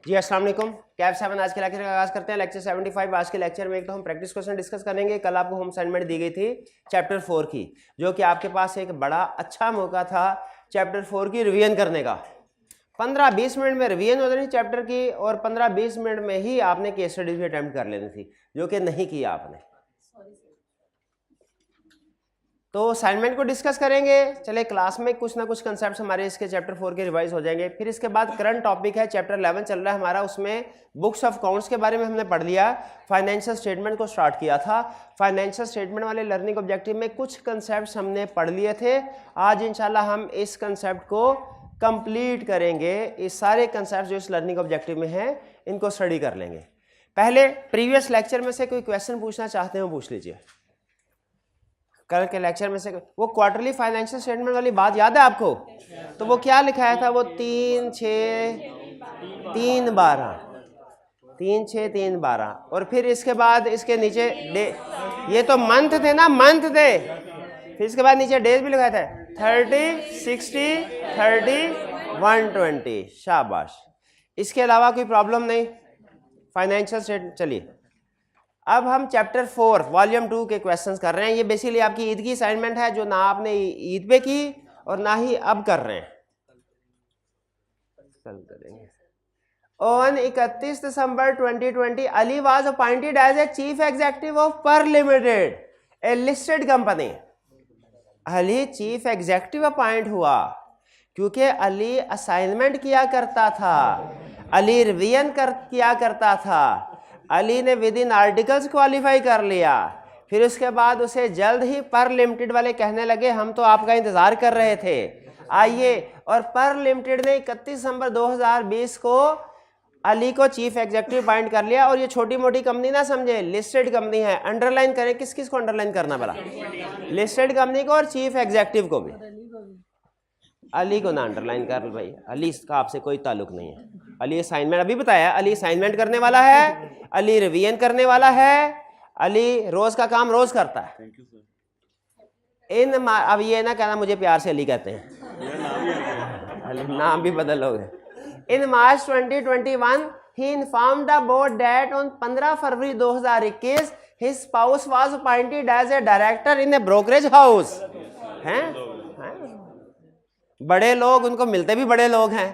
जी अस्सलाम वालेकुम। कैब 7 आज के लेक्चर का आगाज़ करते हैं। लेक्चर 75। आज के लेक्चर में एक तो हम प्रैक्टिस क्वेश्चन डिस्कस करेंगे। कल आपको होम असाइनमेंट दी गई थी चैप्टर 4 की, जो कि आपके पास एक बड़ा अच्छा मौका था चैप्टर 4 की रिवीजन करने का। 15-20 मिनट में रिवीजन हो जानी चैप्टर की और 15-20 मिनट में ही आपने केस स्टडी भी अटेम्प्ट कर लेनी थी, जो कि नहीं किया आपने। तो असाइनमेंट को डिस्कस करेंगे। चले क्लास में कुछ ना कुछ कंसेप्ट हमारे इसके चैप्टर 4 के रिवाइज हो जाएंगे। फिर इसके बाद करंट टॉपिक है चैप्टर 11 चल रहा है हमारा, उसमें बुक्स ऑफ अकाउंट्स के बारे में हमने पढ़ लिया। फाइनेंशियल स्टेटमेंट को स्टार्ट किया था। फाइनेंशियल स्टेटमेंट वाले लर्निंग ऑब्जेक्टिव में कुछ कंसेप्ट हमने पढ़ लिए थे। आज इंशाल्लाह हम इस कंसेप्ट को कंप्लीट करेंगे। इस सारे कंसेप्ट जो इस लर्निंग ऑब्जेक्टिव में हैं इनको स्टडी कर लेंगे। पहले प्रीवियस लेक्चर में से कोई क्वेश्चन पूछना चाहते हो पूछ लीजिए। कल के लेक्चर में से वो क्वार्टरली फाइनेंशियल स्टेटमेंट वाली बात याद है आपको? तो वो क्या लिखाया था? वो 3, 6, 3, 12, 3, 6, 3, 12 और फिर इसके बाद इसके नीचे डे, ये तो मंथ थे ना, मंथ थे। फिर इसके बाद नीचे डेज भी लिखाया था 30, 60, 30, 120। शाबाश। इसके अलावा कोई प्रॉब्लम नहीं फाइनेंशियल स्टेटमेंट। चलिए अब हम चैप्टर 4 वॉल्यूम 2 के क्वेश्चंस कर रहे हैं। ये बेसिकली आपकी ईद की असाइनमेंट है, जो ना आपने ईद पे की और ना ही अब कर रहे हैं। On 31 December 2020 Ali was appointed as a chief executive of par limited, a listed company. Ali chief executive appoint हुआ क्योंकि अली असाइनमेंट किया करता था, अली रिवीजन किया करता था। अली ने विद इन आर्टिकल्स क्वालिफाई कर लिया। फिर उसके बाद उसे जल्द ही पर लिमिटेड वाले कहने लगे हम तो आपका इंतजार कर रहे थे, आइए। और पर लिमिटेड ने 31 दिसंबर 2020 को अली को चीफ एग्जीक्यूटिव अपॉइंट कर लिया। और ये छोटी मोटी कंपनी ना समझे, लिस्टेड कंपनी है। अंडरलाइन करें, किस किस को अंडरलाइन करना पड़ा? लिस्टेड कंपनी को और चीफ एग्जीक्यूटिव को भी। अली को ना अंडरलाइन कर भाई, अली का आपसे कोई ताल्लुक नहीं है। अली असाइनमेंट अभी बताया, अली असाइनमेंट करने वाला है, अली रिवीजन करने वाला है, अली रोज का काम रोज करता है। अब ये ना कहना मुझे प्यार से अली कहते हैं, अली नाम भी बदलोगे। इन मार्च 2021 he informed the board that on 15 February 2021 his spouse was appointed as a director in a brokerage house। हैं? बड़े लोग उनको मिलते भी बड़े लोग हैं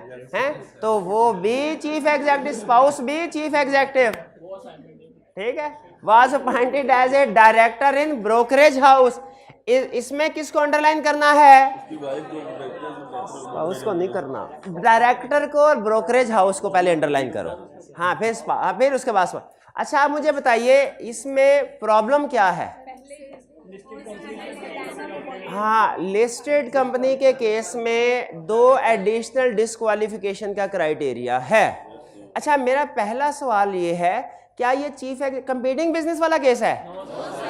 तो वो भी चीफ एग्जीक्यूटिव, स्पाउस भी चीफ एग्जीक्यूटिव, ठीक है। Was appointed as a director in brokerage house. इसमें किसको अंडरलाइन करना है? स्पाउस को नहीं करना, डायरेक्टर को और ब्रोकरेज हाउस को पहले अंडरलाइन करो। हाँ फिर उसके बाद। अच्छा आप मुझे बताइए इसमें प्रॉब्लम क्या है? हाँ, लिस्टेड कंपनी के केस में 2 एडिशनल डिस्क्वालिफिकेशन का क्राइटेरिया है। अच्छा मेरा पहला सवाल ये है, क्या ये चीफ कंपीटिंग बिजनेस वाला केस है?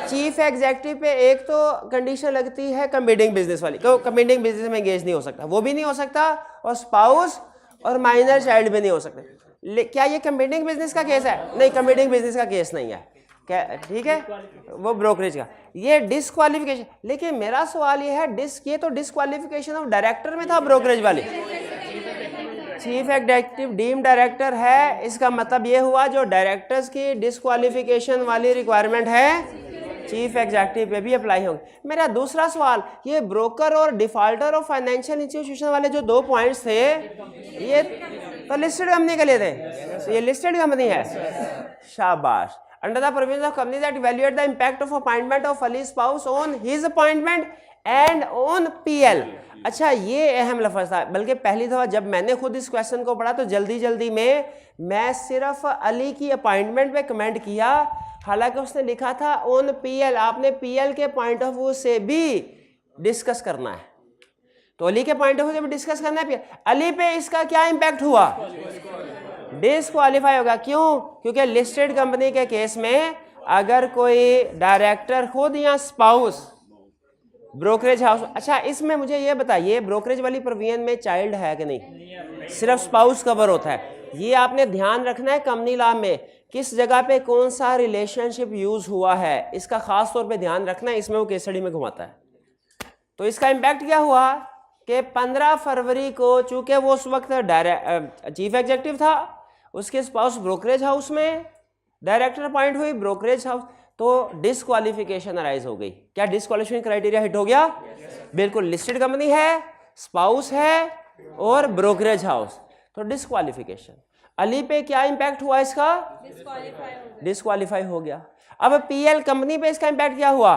चीफ एग्जीक्यूटिव पे एक तो कंडीशन लगती है कंपीटिंग बिजनेस वाली, तो कंपीटिंग बिजनेस में एंगेज नहीं हो सकता, वो भी नहीं हो सकता, और स्पाउस और माइनर चाइल्ड भी नहीं हो सकते। क्या ये कंपीटिंग बिजनेस का केस है? नहीं, कंपीटिंग बिजनेस का केस नहीं है, ठीक है, वो ब्रोकरेज का। ये डिस्क्वालिफिकेशन। लेकिन मेरा सवाल ये है, ये तो डिस्क्वालिफिकेशन ऑफ डायरेक्टर में था ब्रोकरेज वाली। चीफ एग्जीक्यूटिव डीम डायरेक्टर है, इसका मतलब ये हुआ जो डायरेक्टर्स की डिस्क्वालिफिकेशन वाली रिक्वायरमेंट है चीफ एग्जीक्यूटिव पे भी अप्लाई होगी। मेरा दूसरा सवाल, ये ब्रोकर और डिफॉल्टर और फाइनेंशियल इंस्टीट्यूशन वाले जो 2 पॉइंट्स थे, ये तो लिस्टेड कंपनी के लिए थे, तो ये लिस्टेड कंपनी है। शाबाश। Under the provisions of companies that evaluate the impact of appointment of Ali's spouse on his appointment and on PL। अच्छा ये अहम लफ्ज़ था, बल्कि पहली दफ़ा जब मैंने खुद इस क्वेश्चन को पढ़ा तो जल्दी में मैं सिर्फ अली की अपॉइंटमेंट पे कमेंट किया, हालांकि उसने लिखा था ऑन PL। आपने PL के पॉइंट ऑफ व्यू से भी डिस्कस करना है, तो अली के पॉइंट ऑफ व्यू से भी डिस्कस करना है। अली पे इसका क्या इम्पैक्ट हुआ? डिस्क्वालीफाई होगा। क्यों? क्योंकि लिस्टेड कंपनी के केस में अगर कोई डायरेक्टर खुद या स्पाउस ब्रोकरेज हाउस। अच्छा इसमें मुझे ये बताइए, ब्रोकरेज वाली प्रोविजन में चाइल्ड है कि नहीं? सिर्फ स्पाउस कवर होता है। ये आपने ध्यान रखना है कंपनी लॉ में किस जगह पे कौन सा रिलेशनशिप यूज हुआ है, इसका खास तौर पे ध्यान रखना है। इसमें वो केस स्टडी में घुमाता है। तो इसका इम्पैक्ट क्या हुआ कि 15 फरवरी को, चूंकि वो उस वक्त चीफ एग्जीक्यूटिव था उसके स्पाउस ब्रोकरेज हाउस में, डायरेक्टर अपॉइंट हुई ब्रोकरेज हाउस, तो डिस्क्वालिफिकेशन अराइज हो गई। क्या डिस्क्वालिफिकेशन क्राइटेरिया हिट हो गया? बिल्कुल। लिस्टेड कंपनी है, स्पाउस है और ब्रोकरेज हाउस, तो डिस्क्वालिफिकेशन। अली पे क्या इंपैक्ट हुआ इसका? डिस्क्वालीफाई हो गया। अब पीएल कंपनी पे इसका इंपैक्ट क्या हुआ?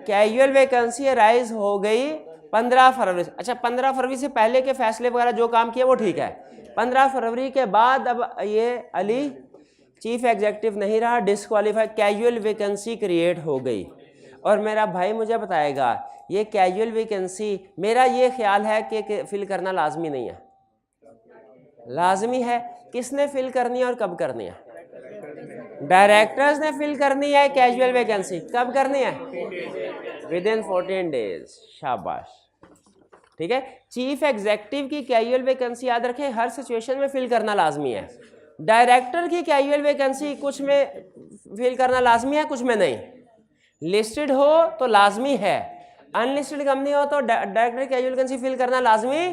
कैजुअल वैकेंसी राइज हो गई 15 फरवरी। अच्छा, 15 फरवरी से पहले के फैसले वगैरह जो काम किए वो ठीक है। 15 फरवरी के बाद अब ये अली चीफ एग्जीक्यूटिव नहीं रहा, डिस्क्वालीफाई, कैजुअल वैकेंसी क्रिएट हो गई। और मेरा भाई मुझे बताएगा ये कैजुअल वैकेंसी, मेरा ये ख्याल है कि फिल करना लाजमी नहीं है। लाजमी है। किसने फिल करनी है और कब करनी है? डायरेक्टर्स ने फिल करनी है कैजुअल वैकेंसी। कब करनी है? With in 14 days. शाबाश, ठीक है। चीफ एग्जीक्यूटिव की कैजुअल वैकेंसी याद रखें हर सिचुएशन में फिल करना लाजमी है। डायरेक्टर की कैजुअल वैकेंसी कुछ में फिल करना लाजमी है, कुछ में नहीं। लिस्टेड हो तो लाजमी है, अनलिस्टेड कंपनी हो तो डायरेक्टर कैजुअल वैकेंसी फिल करना लाजमी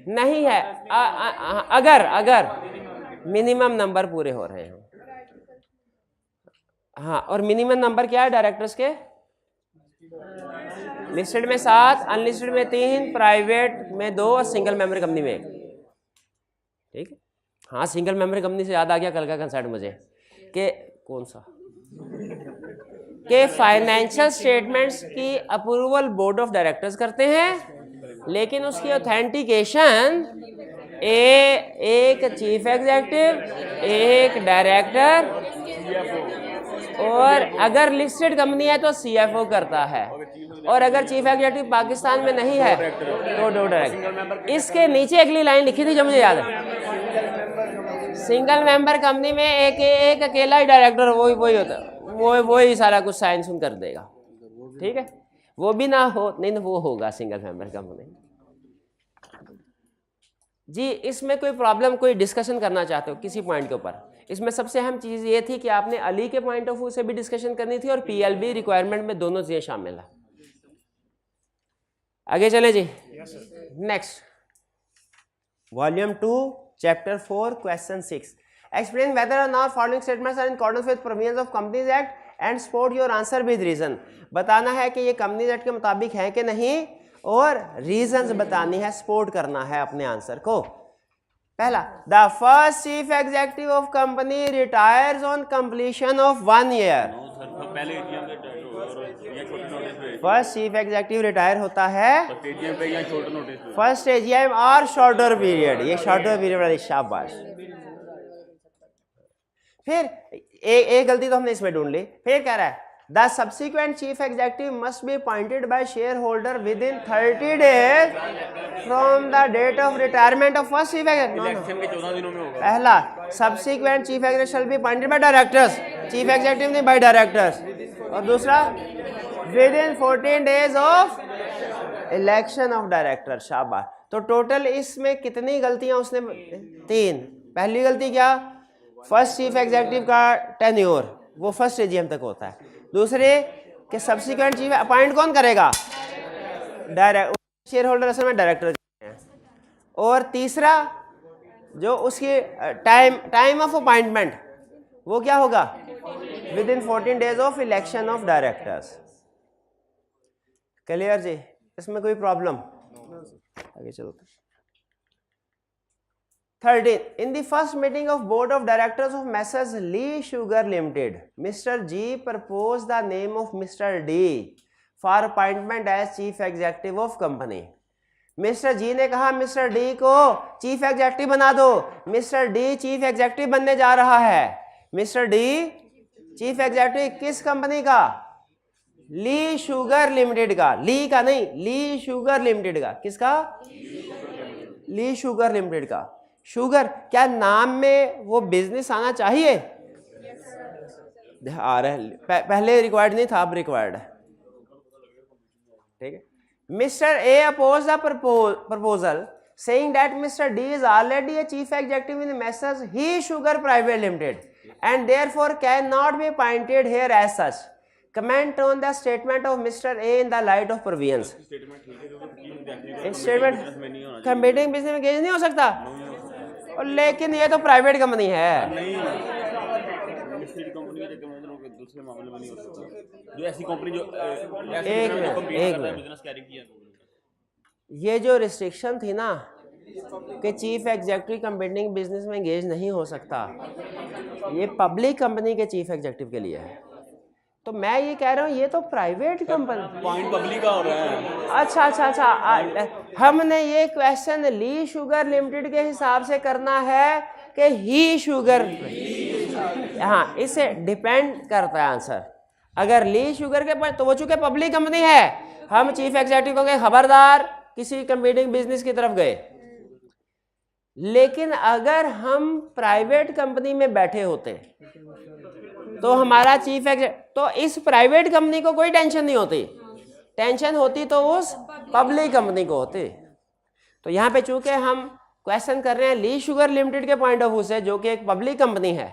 नहीं है, अगर मिनिमम नंबर पूरे हो रहे हो। हाँ, और मिनिमम नंबर क्या है डायरेक्टर्स के? लिस्टेड में 7, अनलिस्टेड में 3, प्राइवेट में 2 और सिंगल मेंबर कंपनी में 1। ठीक है। हाँ, सिंगल मेंबर कंपनी से याद आ गया कल का कंसर्ट मुझे कि कौन सा के फाइनेंशियल स्टेटमेंट्स की अप्रूवल बोर्ड ऑफ डायरेक्टर्स करते हैं, लेकिन उसकी ऑथेंटिकेशन एक चीफ एग्जीक्यूटिव, एक डायरेक्टर, और अगर लिस्टेड कंपनी है तो सीएफओ करता है, और अगर चीफ एग्जीक्यूटिव पाकिस्तान में नहीं है तो दो डायरेक्टर। इसके नीचे अगली लाइन लिखी थी जो मुझे याद है, सिंगल मेंबर कंपनी में एक अकेला ही डायरेक्टर वही होता है, वही सारा कुछ साइन सुन कर देगा। ठीक है, वो भी ना हो नहीं तो वो होगा सिंगल मेंबर कंपनी। जी, इसमें कोई प्रॉब्लम, कोई डिस्कशन करना चाहते हो किसी पॉइंट के ऊपर? इसमें सबसे अहम चीज़ ये थी कि आपने अली के पॉइंट ऑफ व्यू से भी डिस्कशन करनी थी और पीएलबी रिक्वायरमेंट में दोनों चीज़ें शामिल है। आगे चले जी। Next, volume 2 chapter 4 question 6, explain whether और not following statements are in accordance with provisions of companies act and support your answer with reason. बताना है कि ये कंपनीज एक्ट के मुताबिक है कि नहीं, और रीजंस बतानी है, सपोर्ट करना है अपने आंसर को। पहला, the first chief executive of company retires on completion of 1 year. First chief executive retire होता है फर्स्ट एजीएम और शॉर्टर पीरियड, ये शॉर्टर पीरियड वाली। शाबाश। फिर एक गलती तो हमने इसमें ढूंढ ली। फिर कह रहा है the subsequent chief executive must be appointed by shareholder within 30 days from the date of retirement of first chief executive. पहला, subsequent chief executive shall be appointed by directors, chief executive नहीं by directors. और दूसरा, within 14 days of election of director. शाबाश। तो total इसमें कितनी गलतियां उसने? 3। पहली गलती क्या? फर्स्ट चीफ एग्जीक्यूटिव का टेन्योर वो फर्स्ट एजीएम तक होता है। दूसरे कि सब्सिक्वेंट चीफ अपॉइंट कौन करेगा? डायरेक्ट, शेयर होल्डर असल में डायरेक्टर हैं। और तीसरा, जो उसकी टाइम ऑफ अपॉइंटमेंट वो क्या होगा? Within 14 days of election of directors. Clear जी? इसमें कोई प्रॉब्लम? आगे चलो। 13. In the first meeting of board of directors of Messrs. Lee Sugar Limited, Mr. G proposed the name of Mr. D for appointment as chief executive of company. Mr. G ने कहा Mr. D को chief executive बना दो। Mr. D chief executive बनने जा रहा है। Mr. D chief executive किस कंपनी का? ली शुगर लिमिटेड का। ली का नहीं, ली शुगर लिमिटेड का। किसका? ली शुगर लिमिटेड का। शुगर, क्या नाम में वो बिजनेस आना चाहिए? आ रहा है, पहले रिक्वायर्ड नहीं था, अब रिक्वायर्ड है। ठीक है। Mister A oppose the proposal saying that Mr. D is already a chief executive in Messrs. He Sugar Private Limited and therefore cannot be appointed here as such. Comment on the statement of Mr. A in the light of provisions. Statement competing business में engage नहीं हो सकता। और लेकिन ये तो private company है। नहीं, लिस्टेड कंपनी के चक्कर में तो लोग दूसरे मामले में नहीं हो सकता। जो ऐसी कंपनी जो एक मिनट बिजनेस कैरी किया, ये जो रिस्ट्रिक्शन थी ना कि चीफ एग्जेक्टिव कंपनी बिजनेस में एंगेज नहीं हो सकता, ये पब्लिक कंपनी के चीफ एग्जेक्टिव के लिए है। तो मैं ये कह रहा हूँ ये तो प्राइवेट कंपनी, पॉइंट पब्लिक का हो रहा है। अच्छा, हमने ये क्वेश्चन ली शुगर लिमिटेड के हिसाब से करना है कि ही शुगर, हाँ, इससे डिपेंड करता है आंसर। अगर ली शुगर के पर तो वो चूंकि पब्लिक कंपनी है, हम चीफ एग्जेक्टिव को गए खबरदार किसी कंपीटिंग बिजनेस की तरफ गए। लेकिन अगर हम प्राइवेट कंपनी में बैठे होते तो हमारा चीफ एग्जेक्टिव, तो इस प्राइवेट कंपनी को कोई टेंशन नहीं होती, टेंशन होती तो उस पब्लिक कंपनी को होती। तो यहाँ पे चूंकि हम क्वेश्चन कर रहे हैं ली शुगर लिमिटेड के पॉइंट ऑफ व्यू से, जो कि एक पब्लिक कंपनी है,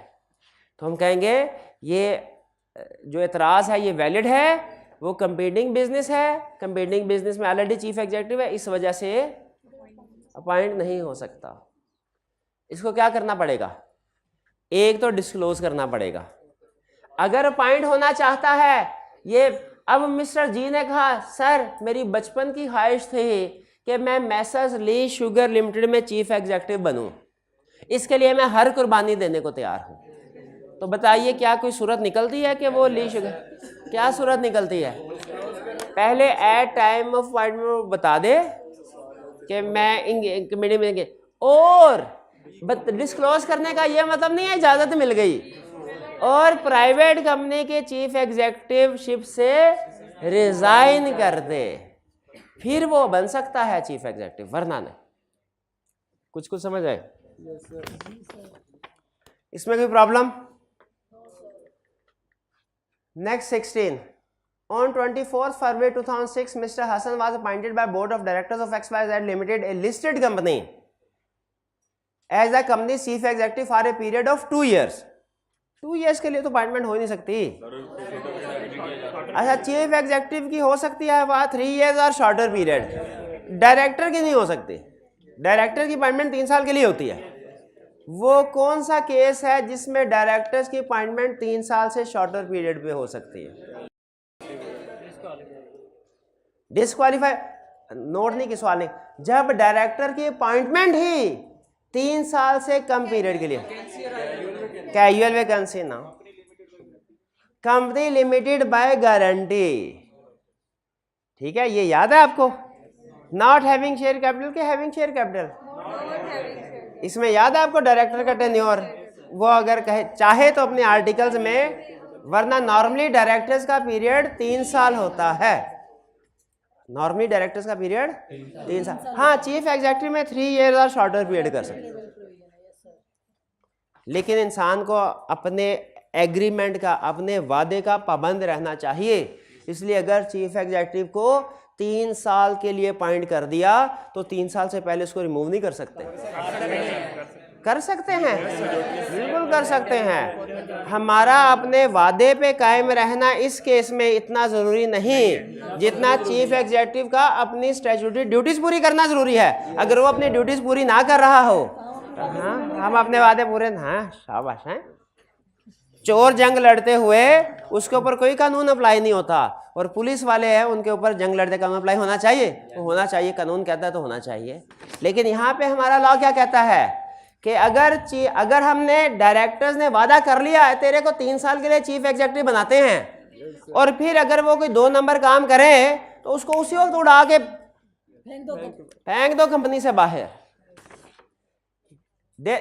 तो हम कहेंगे ये जो एतराज़ है ये वैलिड है, वो कंपीटिंग बिजनेस है, कंपीटिंग बिजनेस में ऑलरेडी चीफ एग्जेक्टिव है, इस वजह से अपॉइंट नहीं हो सकता। इसको क्या करना पड़ेगा, एक तो डिस्क्लोज करना पड़ेगा। अगर अपॉइंट होना चाहता है ये, अब मिस्टर जी ने कहा सर मेरी बचपन की ख्वाहिश थी कि मैं मैसर्स ली शुगर लिमिटेड में चीफ एग्जेक्टिव बनूं, इसके लिए मैं हर कुर्बानी देने को तैयार हूं। तो बताइए क्या कोई सूरत निकलती है कि वो ली शुगर, क्या सूरत निकलती है? पहले एट टाइम ऑफ अपॉइंटमेंट बता दे कि मैं कमेटी में, और डिस्क्लोज करने का ये मतलब नहीं है इजाज़त मिल गई, और प्राइवेट कंपनी के चीफ एग्जेक्टिवशिप से रिजाइन कर दे, फिर वो बन सकता है चीफ एग्जेक्टिव, वरना नहीं। कुछ समझ आए? इसमें कोई problem? Next 16, on 24th February 2006 Mr. Hassan was appointed by board of directors of XYZ Limited, a listed company, as the company's chief executive for a period of 2 years। 2 years के लिए तो अपॉइंटमेंट हो ही नहीं सकती। अच्छा, chief executive की हो सकती है वह 3 years और शॉर्टर पीरियड, डायरेक्टर की नहीं हो सकती। डायरेक्टर की अपॉइंटमेंट 3 साल के लिए होती है। वो कौन सा केस है जिसमें डायरेक्टर्स की अपॉइंटमेंट 3 साल से शॉर्टर पीरियड पे हो सकती है? डिस्क्वालीफाई नोट नहीं, की सवाल नहीं, जब डायरेक्टर की अपॉइंटमेंट ही 3 साल से कम पीरियड के लिए, कैजुअल वैकेंसी ना, कंपनी लिमिटेड बाय गारंटी, ठीक है, ये याद है आपको? नॉट हैविंग शेयर कैपिटल के हैविंग शेयर कैपिटल, इसमें याद है आपको डायरेक्टर का टेन्योर? वो अगर कहे चाहे तो अपने आर्टिकल्स में, वरना नॉर्मली डायरेक्टर्स का पीरियड 3 साल होता है, नॉर्मली डायरेक्टर्स का पीरियड 3 साल। हाँ, चीफ एग्जेक्टिव में 3 years और शॉर्टर पीरियड कर सकते, लेकिन इंसान को अपने एग्रीमेंट का, अपने वादे का पाबंद रहना चाहिए। इसलिए अगर चीफ एग्जेक्टिव को 3 साल के लिए अपॉइंट कर दिया तो 3 साल से पहले उसको रिमूव नहीं कर सकते। कर सकते हैं, बिल्कुल कर सकते हैं। हमारा अपने वादे पे कायम रहना इस केस में इतना ज़रूरी नहीं जितना चीफ एग्जेक्टिव का अपनी स्टैट्यूटरी ड्यूटीज़ पूरी करना ज़रूरी है। अगर वो अपनी ड्यूटीज़ पूरी ना कर रहा हो तो हाँ, हम अपने वादे पूरे, हाँ शाबाश हैं। चोर जंग लड़ते हुए उसके ऊपर कोई कानून अप्लाई नहीं होता, और पुलिस वाले हैं उनके ऊपर जंग लड़ते कानून अप्लाई होना चाहिए, तो होना चाहिए, कानून कहता है तो होना चाहिए। लेकिन यहाँ पे हमारा लॉ क्या कहता है कि अगर हमने डायरेक्टर्स ने वादा कर लिया है तेरे को 3 साल के लिए चीफ एग्जेक्टिव बनाते हैं, और फिर अगर वो कोई 2 नंबर काम करे तो उसको उसी वक्त उड़ा के फेंक दो कंपनी से बाहर।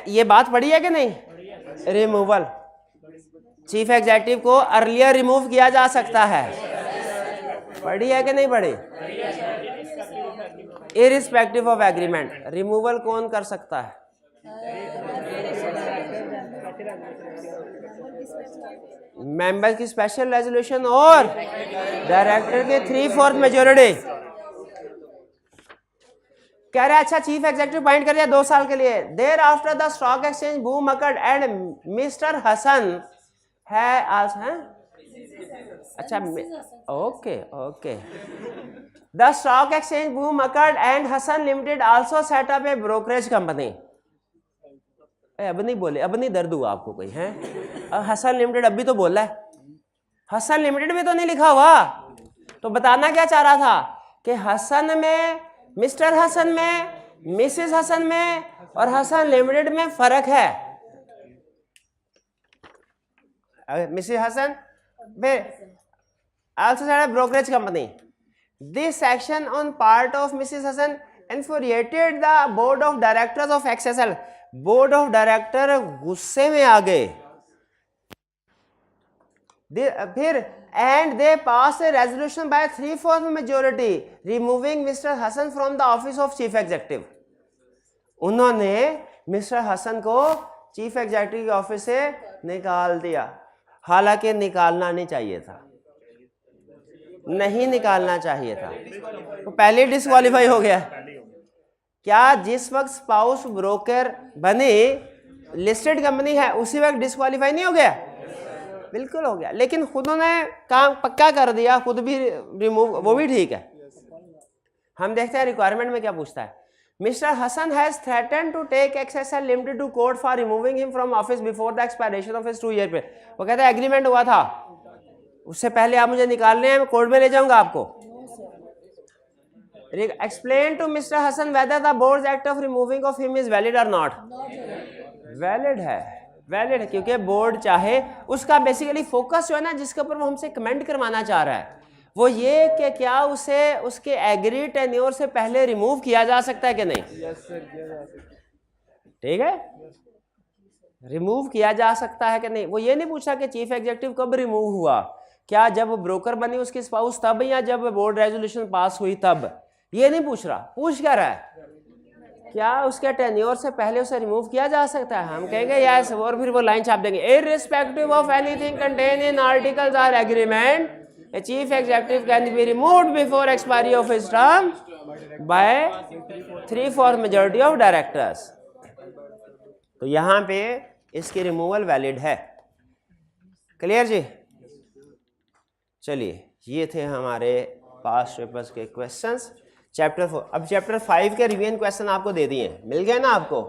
ये बात पड़ी है कि नहीं? रिमूवल, चीफ एग्जेक्टिव को अर्लियर रिमूव किया जा सकता है, पढ़ी है कि नहीं पढ़ी? इररिस्पेक्टिव ऑफ एग्रीमेंट, रिमूवल कौन कर सकता है? मेंबर की स्पेशल रेजोल्यूशन और डायरेक्टर के 3/4 मेजोरिटी। कह रहे अच्छा चीफ एग्जेक्टिव अपॉइंट कर दिया 2 साल के लिए। Thereafter the stock exchange boom occurred and mister Hasan है आज हैं, अच्छा okay the stock exchange boom occurred and Hasan limited also set up a brokerage company. अब नहीं बोले, अब नहीं दर्द हुआ आपको कोई है? हसन लिमिटेड अभी तो बोला है, हसन लिमिटेड में तो नहीं लिखा हुआ। तो बताना क्या चाह रहा था कि हसन में, मिस्टर हसन में, मिसेस हसन में और हसन लिमिटेड में फर्क है। Mrs Hasan also said a brokerage company. This action on part of Mrs. Hassan infuriated the board of directors of XSL. Board of director गुस्से में आ गए। फिर and they pass a resolution by 3/4 majority removing mister Hasan from the office of chief executive. उन्होंने mister Hasan को chief executive के office से निकाल दिया। हालांकि निकालना नहीं चाहिए था, नहीं निकालना चाहिए था, तो पहले डिस्क्वालीफाई हो गया। क्या जिस वक्त स्पाउस ब्रोकर बने, लिस्टेड कंपनी है, उसी वक्त डिस्क्वालीफाई नहीं हो गया? बिल्कुल हो गया। लेकिन खुद उन्होंने काम पक्का कर दिया, खुद भी रिमूव, वो भी ठीक है। हम देखते हैं रिक्वायरमेंट में क्या पूछता है। Mister Hasan has threatened to take XSL limited to court for removing him from office before the expiration of his 2 year pay. वो कहता है एग्रीमेंट हुआ था, उससे पहले आप मुझे निकालने हैं, मैं कोर्ट में ले जाऊंगा आपको। Explain to Mr. Hassan whether the board's act of removing of him is valid or not. Valid है, वैलिड है, क्योंकि बोर्ड चाहे, उसका बेसिकली फोकस जो है ना, जिसके ऊपर वो हमसे कमेंट करवाना चाह रहा है, वो ये कि क्या उसे उसके एग्री टेन्योर से पहले रिमूव किया जा सकता है कि नहीं। ठीक है, रिमूव किया जा सकता है कि नहीं। वो ये नहीं पूछा कि चीफ एग्जीक्यूटिव कब रिमूव हुआ, क्या जब ब्रोकर बनी उसकी स्पाउस तब, या जब बोर्ड रेजोल्यूशन पास हुई तब। ये नहीं पूछ रहा, पूछ क्या रहा है, क्या उसके टेन्योर से पहले उसे रिमूव किया जा सकता है। हम कहेंगे यस, और फिर वो लाइन छाप देंगे, irrespective of anything contain in articles और agreement a chief executive can be removed before expiry of his term by 3/4 majority of directors। तो यहां पे इसकी रिमूवल वैलिड है। क्लियर जी? चलिए, ये थे हमारे पास्ट पेपर्स के क्वेश्चंस। चैप्टर 4, अब चैप्टर 5 के रिवीजन क्वेश्चन आपको दे दिए, मिल गए ना आपको?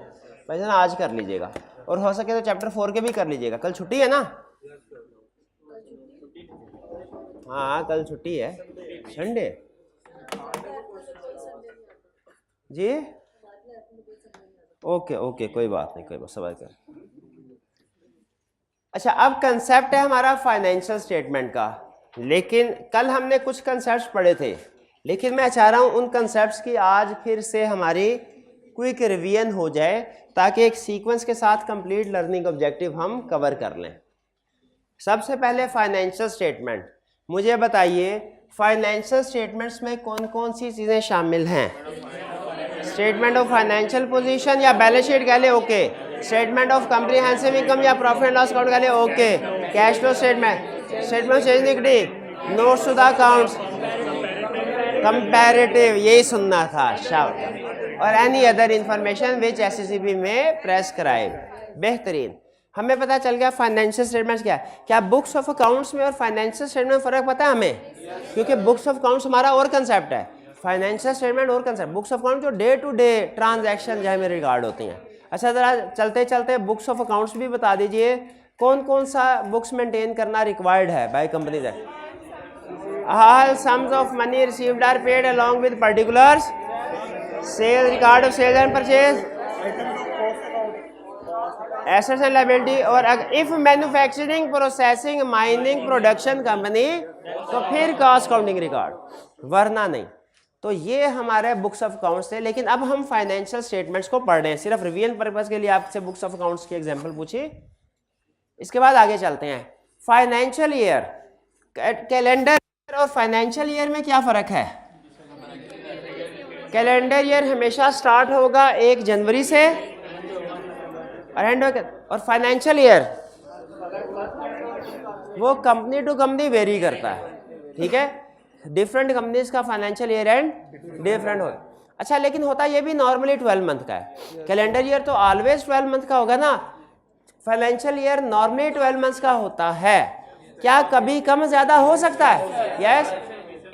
वैसे ना आज कर लीजिएगा, और हो सके तो चैप्टर 4 के भी कर लीजिएगा। कल छुट्टी है ना? हाँ, कल छुट्टी है, संडे जी। ओके ओके, कोई बात नहीं, कोई बात, सवाल कर। अच्छा, अब कंसेप्ट है हमारा फाइनेंशियल स्टेटमेंट का। लेकिन कल हमने कुछ कंसेप्ट्स पढ़े थे, लेकिन मैं चाह रहा हूं उन कंसेप्ट्स की आज फिर से हमारी क्विक रिवीजन हो जाए, ताकि एक सीक्वेंस के साथ कंप्लीट लर्निंग ऑब्जेक्टिव हम कवर कर लें। सबसे पहले फाइनेंशियल स्टेटमेंट। मुझे बताइए, फाइनेंशियल स्टेटमेंट्स में कौन कौन सी चीज़ें शामिल हैं? स्टेटमेंट ऑफ फाइनेंशियल पोजीशन या बैलेंस शीट कह ले, okay. Statement of comprehensive income या प्रॉफिट एंड लॉस अकाउंट कह ले, okay. Cash flow statement, statement of change liquidity, notes to the accounts, comparative, यही सुनना था, शाबाश। और any other information which SCCB में प्रेस्क्राइब। बेहतरीन, हमें पता चल गया फाइनेंशियल स्टेटमेंट्स क्या है। क्या बुक्स ऑफ अकाउंट्स में और फाइनेंशियल स्टेटमेंट में फ़र्क पता है हमें? क्योंकि बुक्स ऑफ अकाउंट्स हमारा और कंसेप्ट है, फाइनेंशियल स्टेटमेंट और कंसेप्ट। बुक्स ऑफ अकाउंट जो डे टू डे ट्रांजैक्शन जो है में रिगार्ड होती हैं। अच्छा, ज़रा चलते चलते बुक्स ऑफ अकाउंट्स भी बता दीजिए, कौन कौन सा बुक्स मेंटेन करना रिक्वायर्ड है बाय कंपनी से? All sums of money received or paid along with particulars, sale record of sale and purchase, assets and liability. और if manufacturing, processing, mining, production company, तो फिर कॉस्ट काउंटिंग रिकॉर्ड, वरना नहीं। तो ये हमारे बुक्स ऑफ अकाउंट्स थे। लेकिन अब हम फाइनेंशियल स्टेटमेंट्स को पढ़ रहे हैं, सिर्फ रिवीजन पर्पस के लिए आपसे बुक्स ऑफ अकाउंट्स की एग्जांपल पूछी। इसके बाद आगे चलते हैं। फाइनेंशियल ईयर, कैलेंडर और फाइनेंशियल ईयर में क्या फ़र्क है? कैलेंडर ईयर हमेशा स्टार्ट होगा 1 जनवरी से और फाइनेंशियल ईयर वो कंपनी टू कंपनी वेरी करता है। ठीक है, डिफरेंट कंपनीज का फाइनेंशियल ईयर एंड डिफरेंट हो। अच्छा, लेकिन होता ये भी नॉर्मली 12 मंथ का है। कैलेंडर ईयर तो ऑलवेज 12 मंथ का होगा ना, फाइनेंशियल ईयर नॉर्मली 12 मंथ्स का होता है। क्या कभी कम ज़्यादा हो सकता है? यस,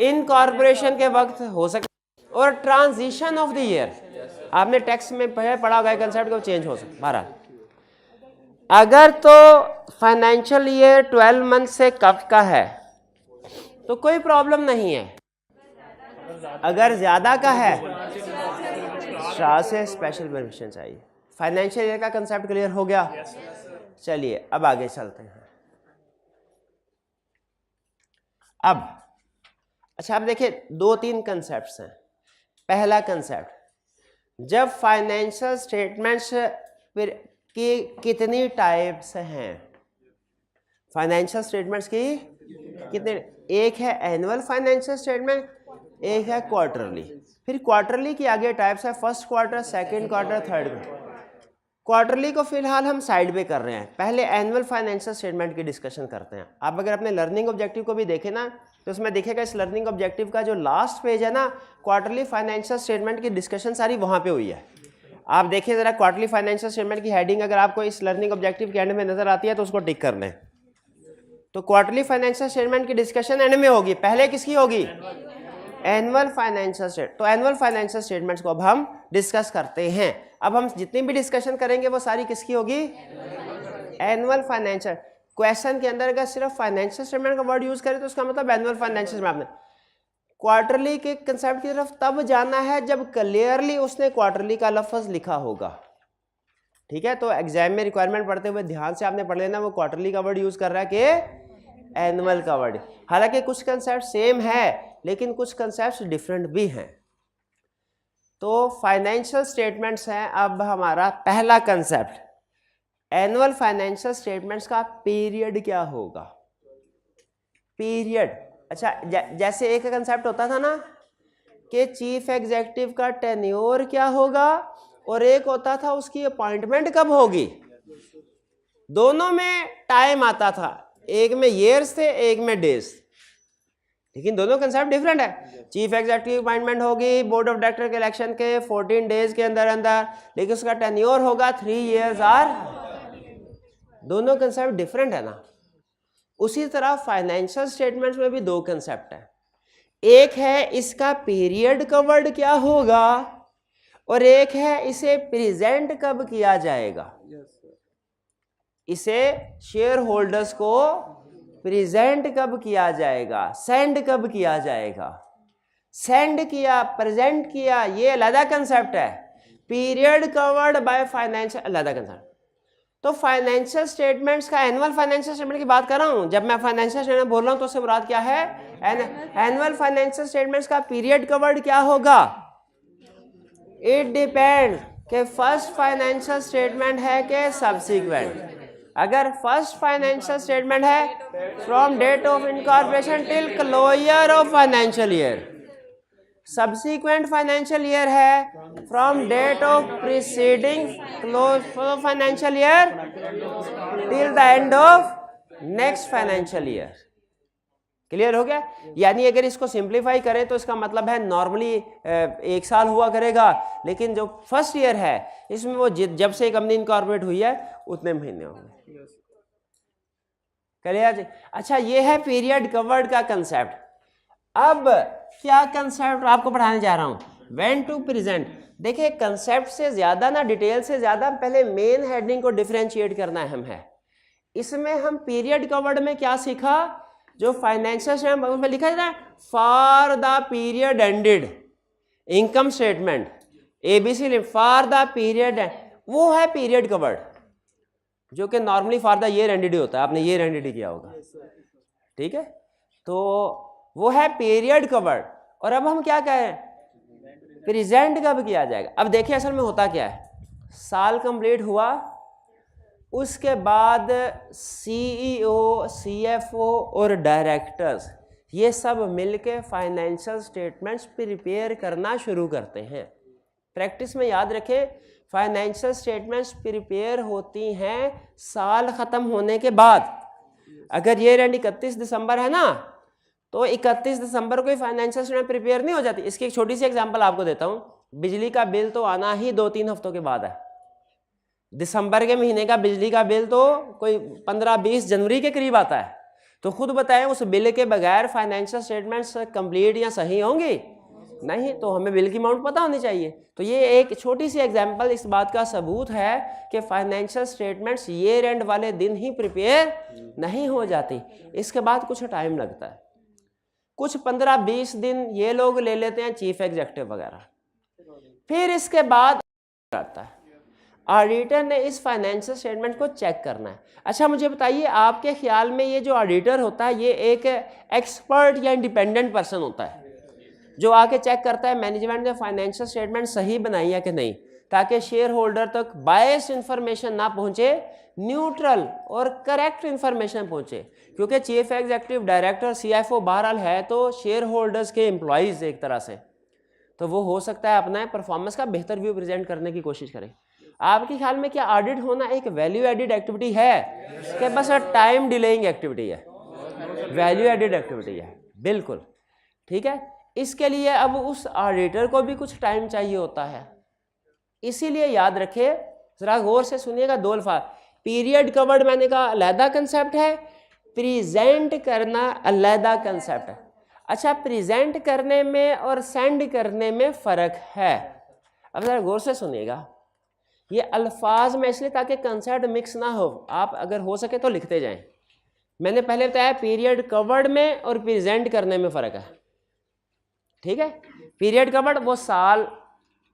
इनकॉर्पोरेशन के वक्त हो सकता है। और ट्रांजिशन ऑफ द ईयर, आपने टैक्स में पढ़ा होगा कंसेप्ट को, चेंज हो सकता है। 12 अगर तो फाइनेंशियल ईयर 12 मंथ से कम का है तो कोई प्रॉब्लम नहीं है, अगर ज्यादा का है शाह से स्पेशल परमिशन चाहिए। फाइनेंशियल ईयर का कंसेप्ट क्लियर हो गया? चलिए अब आगे चलते हैं। अब अच्छा, अब देखिए 2-3 कंसेप्ट्स हैं। पहला कंसेप्ट, जब फाइनेंशियल स्टेटमेंट्स की कितनी टाइप्स हैं? फाइनेंशियल स्टेटमेंट्स की कितने? एक है एनुअल फाइनेंशियल स्टेटमेंट, एक है क्वार्टरली। फिर क्वार्टरली की आगे टाइप्स है first quarter, second quarter, third quarter. Quarterly को फिलहाल हम साइड पे कर रहे हैं, पहले एनुअल फाइनेंशियल स्टेटमेंट की डिस्कशन करते हैं। आप अगर अपने लर्निंग ऑब्जेक्टिव को भी देखें ना तो उसमें दिखेगा इस लर्निंग ऑब्जेक्टिव का जो लास्ट पेज है ना, क्वार्टरली फाइनेंशियल स्टेटमेंट की डिस्कशन सारी वहां पे हुई है। आप देखिए जरा क्वार्टरली फाइनेंशियल स्टेटमेंट की हेडिंग अगर आपको इस लर्निंग ऑब्जेक्टिव के एंड में नजर आती है तो उसको टिक कर लें। तो क्वार्टरली फाइनेंशियल स्टेटमेंट की डिस्कशन एंड में होगी, पहले किसकी होगी? Annual financial statement. तो एनुअल फाइनेंशियल स्टेटमेंट्स को अब हम डिस्कस करते हैं। अब हम जितनी भी डिस्कशन करेंगे वो सारी किसकी होगी? Annual financial. क्वेश्चन के अंदर अगर सिर्फ फाइनेंशियल स्टेटमेंट का वर्ड यूज करें तो उसका मतलब एनुअल फाइनेंशियल स्टेटमेंट। क्वार्टरली के कंसेप्ट की तरफ तब जाना है जब क्लियरली उसने क्वार्टरली का लफ्ज लिखा होगा। ठीक है, तो एग्जाम में रिक्वायरमेंट पढ़ते हुए ध्यान से आपने पढ़ लेना वो क्वार्टरली का वर्ड यूज कर रहा है कि एनुअल का वर्ड। हालांकि कुछ कंसेप्ट सेम है लेकिन कुछ कंसेप्ट डिफरेंट भी हैं। तो फाइनेंशियल स्टेटमेंट्स हैं। अब हमारा पहला कंसेप्ट, एनुअल फाइनेंशियल स्टेटमेंट्स का पीरियड क्या होगा? पीरियड। अच्छा, जैसे एक कंसेप्ट होता था ना कि चीफ एग्जीक्यूटिव का टेन्योर क्या होगा और एक होता था उसकी अपॉइंटमेंट कब होगी। दोनों में टाइम आता था, एक में ईयर्स थे एक में डेज, लेकिन दोनों कंसेप्ट डिफरेंट है। चीफ एग्जीक्यूटिव अपॉइंटमेंट होगी बोर्ड ऑफ डायरेक्टर के इलेक्शन के 14 डेज के अंदर अंदर, लेकिन उसका टेन्योर होगा 3 years और दोनों कंसेप्ट डिफरेंट है ना। उसी तरह फाइनेंशियल स्टेटमेंट्स में भी दो कंसेप्ट है, एक है इसका पीरियड कवर्ड क्या होगा और एक है इसे प्रेजेंट कब किया जाएगा। इसे शेयर होल्डर्स को प्रेजेंट कब किया जाएगा, सेंड कब किया जाएगा। सेंड किया, प्रेजेंट किया, ये अलग कंसेप्ट है। पीरियड कवर्ड बाय फाइनेंशियल अलग कंसेप्ट। तो फाइनेंशियल स्टेटमेंट्स का, एनुअल फाइनेंशियल स्टेटमेंट की बात कर रहा हूं, जब मैं फाइनेंशियल स्टेटमेंट बोल रहा हूं तो उससे मुराद क्या है? एनुअल फाइनेंशियल स्टेटमेंट्स का पीरियड कवर्ड क्या होगा? इट डिपेंड्स कि फर्स्ट फाइनेंशियल स्टेटमेंट है कि सब्सिक्वेंट। अगर फर्स्ट फाइनेंशियल स्टेटमेंट है from date of incorporation till closure of financial year, subsequent financial year है from date of preceding close financial year till the end of next financial year. Clear हो गया? यानी अगर इसको simplify करें तो इसका मतलब है नॉर्मली 1 साल हुआ करेगा, लेकिन जो फर्स्ट ईयर है इसमें वो जब से कंपनी इनकॉर्पोरेट हुई है उतने महीने होंगे। क्लियर जी? अच्छा, ये है पीरियड कवर्ड का कंसेप्ट। अब क्या कंसेप्ट आपको पढ़ाने जा रहा हूं, व्हेन टू प्रेजेंट। देखिए कंसेप्ट से ज्यादा ना, डिटेल से ज्यादा पहले मेन हेडिंग को डिफरेंशिएट करना अहम है। इसमें हम पीरियड कवर्ड में क्या सीखा, जो फाइनेंशियल स्टेटमेंट में लिखा है for the period ended income statement ABC for the period, वो है पीरियड कवर्ड, जो कि normally for the year ended होता है। आपने ईयर एंडेड किया होगा, ठीक है, तो वो है पीरियड कवर्ड। और अब हम क्या कहें, प्रेजेंट कब किया जाएगा। अब देखिए असल में होता क्या है, साल कंप्लीट हुआ उसके बाद सीईओ, सीएफओ और डायरेक्टर्स ये सब मिलके फाइनेंशियल स्टेटमेंट्स प्रिपेयर करना शुरू करते हैं। प्रैक्टिस में याद रखें, फाइनेंशियल स्टेटमेंट्स प्रिपेयर होती हैं साल ख़त्म होने के बाद। अगर ईयर एंड 31 दिसंबर है ना, तो 31 दिसंबर को ही फाइनेंशियल स्टेटमेंट प्रिपेयर नहीं हो जाती। इसकी एक छोटी सी एग्जांपल आपको देता हूँ। बिजली का बिल तो आना ही 2-3 हफ्तों के बाद है। दिसंबर के महीने का बिजली का बिल तो कोई 15-20 जनवरी के करीब आता है। तो खुद बताएं उस बिल के बगैर फाइनेंशियल स्टेटमेंट्स कंप्लीट या सही होंगी? नहीं, तो हमें बिल की अमाउंट पता होनी चाहिए। तो ये एक छोटी सी एग्जांपल इस बात का सबूत है कि फाइनेंशियल स्टेटमेंट्स ईयर एंड वाले दिन ही प्रिपेयर नहीं हो जाती, इसके बाद कुछ टाइम लगता है, कुछ 15-20 दिन ये लोग ले लेते हैं चीफ एग्जीक्यूटिव वगैरह, फिर इसके बाद आता है ऑडिटर ने इस फाइनेंशियल स्टेटमेंट को चेक करना है। अच्छा मुझे बताइए, आपके ख्याल में ये जो ऑडिटर होता है ये एक एक्सपर्ट या इंडिपेंडेंट पर्सन होता है जो आके चेक करता है मैनेजमेंट ने फाइनेंशियल स्टेटमेंट सही बनाई है कि नहीं, ताकि शेयर होल्डर तक बायस्ड इंफॉर्मेशन ना पहुंचे, न्यूट्रल और करेक्ट इंफॉर्मेशन पहुंचे, क्योंकि चीफ एग्जीक्यूटिव डायरेक्टर CFO बहरहाल है तो शेयर होल्डर्स के एम्प्लॉयज़ एक तरह से, तो वो हो सकता है अपना परफॉर्मेंस का बेहतर व्यू प्रेजेंट करने की कोशिश करें। आपके ख्याल में क्या ऑडिट होना एक वैल्यू एडिड एक्टिविटी है कि बस टाइम डिलेइंग एक्टिविटी है? वैल्यू एडिड एक्टिविटी है, बिल्कुल ठीक है। इसके लिए अब उस ऑडिटर को भी कुछ टाइम चाहिए होता है, इसीलिए याद रखिए, जरा गौर से सुनिएगा, दो अल्फाज, पीरियड कवर्ड मैंने कहा अलहदा कंसेप्ट है, प्रेजेंट करना अलहदा कंसेप्ट है। अच्छा, प्रेजेंट करने में और सेंड करने में फ़र्क है। अब जरा गौर से सुनिएगा, ये अल्फाज में इसलिए ताकि कंसेप्ट मिक्स ना हो, आप अगर हो सके तो लिखते जाएं। मैंने पहले बताया पीरियड कवर्ड में और प्रेजेंट करने में फ़र्क है, ठीक है। पीरियड कवर्ड वो साल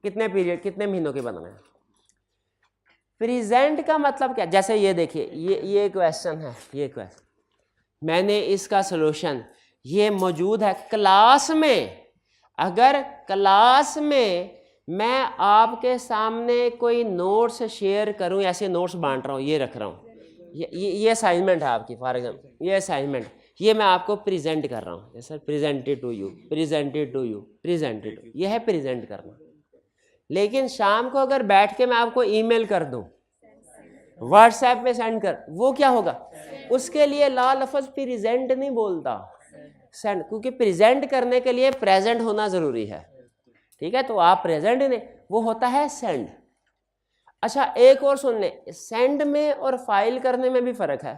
कितने पीरियड कितने महीनों के बनाना है। प्रेजेंट का मतलब क्या, जैसे ये देखिए, ये क्वेश्चन है, ये क्वेश्चन मैंने इसका सलूशन ये मौजूद है क्लास में। अगर क्लास में मैं आपके सामने कोई नोट्स शेयर करूं, ऐसे नोट्स बांट रहा हूं, ये रख रहा हूं, ये असाइनमेंट है आपकी, फॉर एग्जाम्पल ये असाइनमेंट, ये मैं आपको प्रेजेंट कर रहा हूँ, sir presented to you, presented to you, presented, ये है प्रेजेंट करना। लेकिन शाम को अगर बैठ के मैं आपको ईमेल कर दूं, व्हाट्सएप में सेंड कर, वो क्या होगा, उसके लिए ला लफ्ज़ प्रेजेंट नहीं बोलता, सेंड, क्योंकि प्रेजेंट करने के लिए प्रेजेंट होना ज़रूरी है, ठीक है। तो आप प्रेजेंट नहीं, वो होता है सेंड। अच्छा एक और सुन ले, सेंड में और फाइल करने में भी फ़र्क है।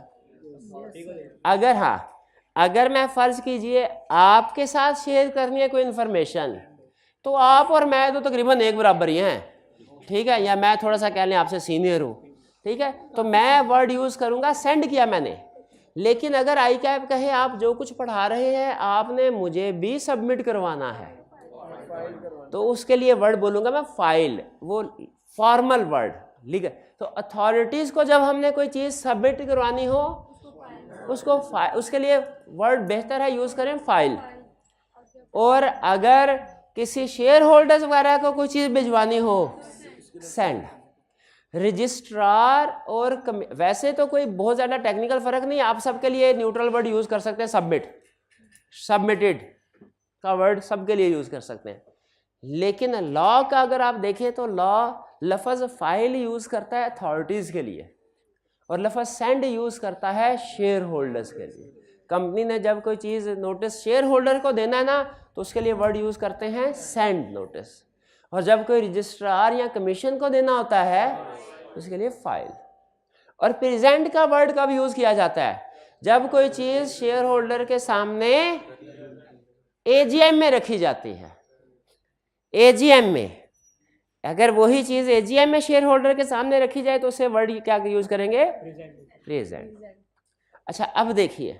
अगर हाँ, अगर मैं फ़र्ज़ कीजिए आपके साथ शेयर करनी है कोई इन्फॉर्मेशन, तो आप और मैं तो तकरीबन एक बराबर ही हैं, ठीक है, या मैं थोड़ा सा कह लें आपसे सीनियर हूँ, ठीक है, तो मैं वर्ड यूज़ करूँगा सेंड किया मैंने। लेकिन अगर आई कैप कहे आप जो कुछ पढ़ा रहे हैं आपने मुझे भी सबमिट करवाना है, तो उसके लिए वर्ड बोलूँगा मैं फाइल, वो फॉर्मल वर्ड लीगल। तो अथॉरिटीज़ को जब हमने कोई चीज़ सबमिट करवानी हो उसको उसके लिए वर्ड बेहतर है यूज़ करें फाइल। और अगर किसी शेयर होल्डर्स वगैरह को कोई चीज़ भिजवानी हो सेंड। रजिस्ट्रार और वैसे तो कोई बहुत ज़्यादा टेक्निकल फ़र्क नहीं, आप सबके लिए न्यूट्रल वर्ड यूज़ कर सकते हैं, सबमिट, सबमिटेड का वर्ड सबके लिए यूज़ कर सकते हैं। लेकिन लॉ का अगर आप देखें तो लॉ लफ्ज़ फाइल यूज़ करता है अथॉरिटीज़ के लिए और लफ्ज़ सेंड यूज़ करता है शेयर होल्डर्स के लिए। कंपनी ने जब कोई चीज़ नोटिस शेयर होल्डर को देना है ना, तो उसके लिए वर्ड यूज़ करते हैं सेंड नोटिस, और जब कोई रजिस्ट्रार या कमीशन को देना होता है उसके लिए फाइल। और प्रेजेंट का वर्ड कब यूज़ किया जाता है, जब कोई चीज़ शेयर होल्डर के सामने एजीएम में रखी जाती है। एजीएम में अगर वही चीज़ एजीएम में शेयर होल्डर के सामने रखी जाए तो उसे वर्ड क्या यूज़ करेंगे, प्रेजेंट। अच्छा अब देखिए,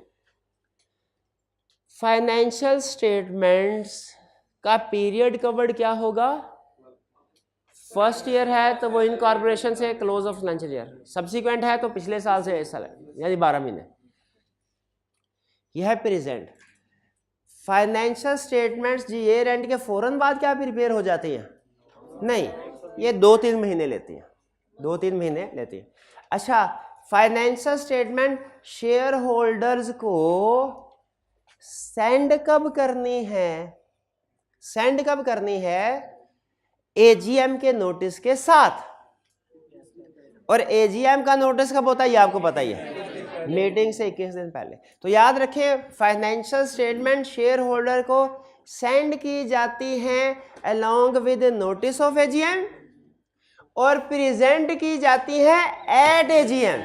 फाइनेंशियल स्टेटमेंट्स का पीरियड कवर्ड क्या होगा। फर्स्ट ईयर है तो वो इनकॉर्पोरेशन से close of financial year, subsequent है तो पिछले साल से इस साल, यानी 12 महीने। यह है present. Financial statements year and के फौरन बाद क्या प्रिपेयर हो जाती हैं, नहीं, ये 2-3 महीने लेती हैं, 2-3 महीने लेती हैं। अच्छा, फाइनेंशियल स्टेटमेंट शेयर होल्डर्स को सेंड कब करनी है, सेंड कब करनी है, एजीएम के नोटिस के साथ। और एजीएम का नोटिस कब होता है ये आपको पता ही है, मीटिंग से 21 दिन पहले। तो याद रखें, फाइनेंशियल स्टेटमेंट शेयर होल्डर को सेंड की जाती हैं along with notice of AGM और प्रेजेंट की जाती है एट एजीएम,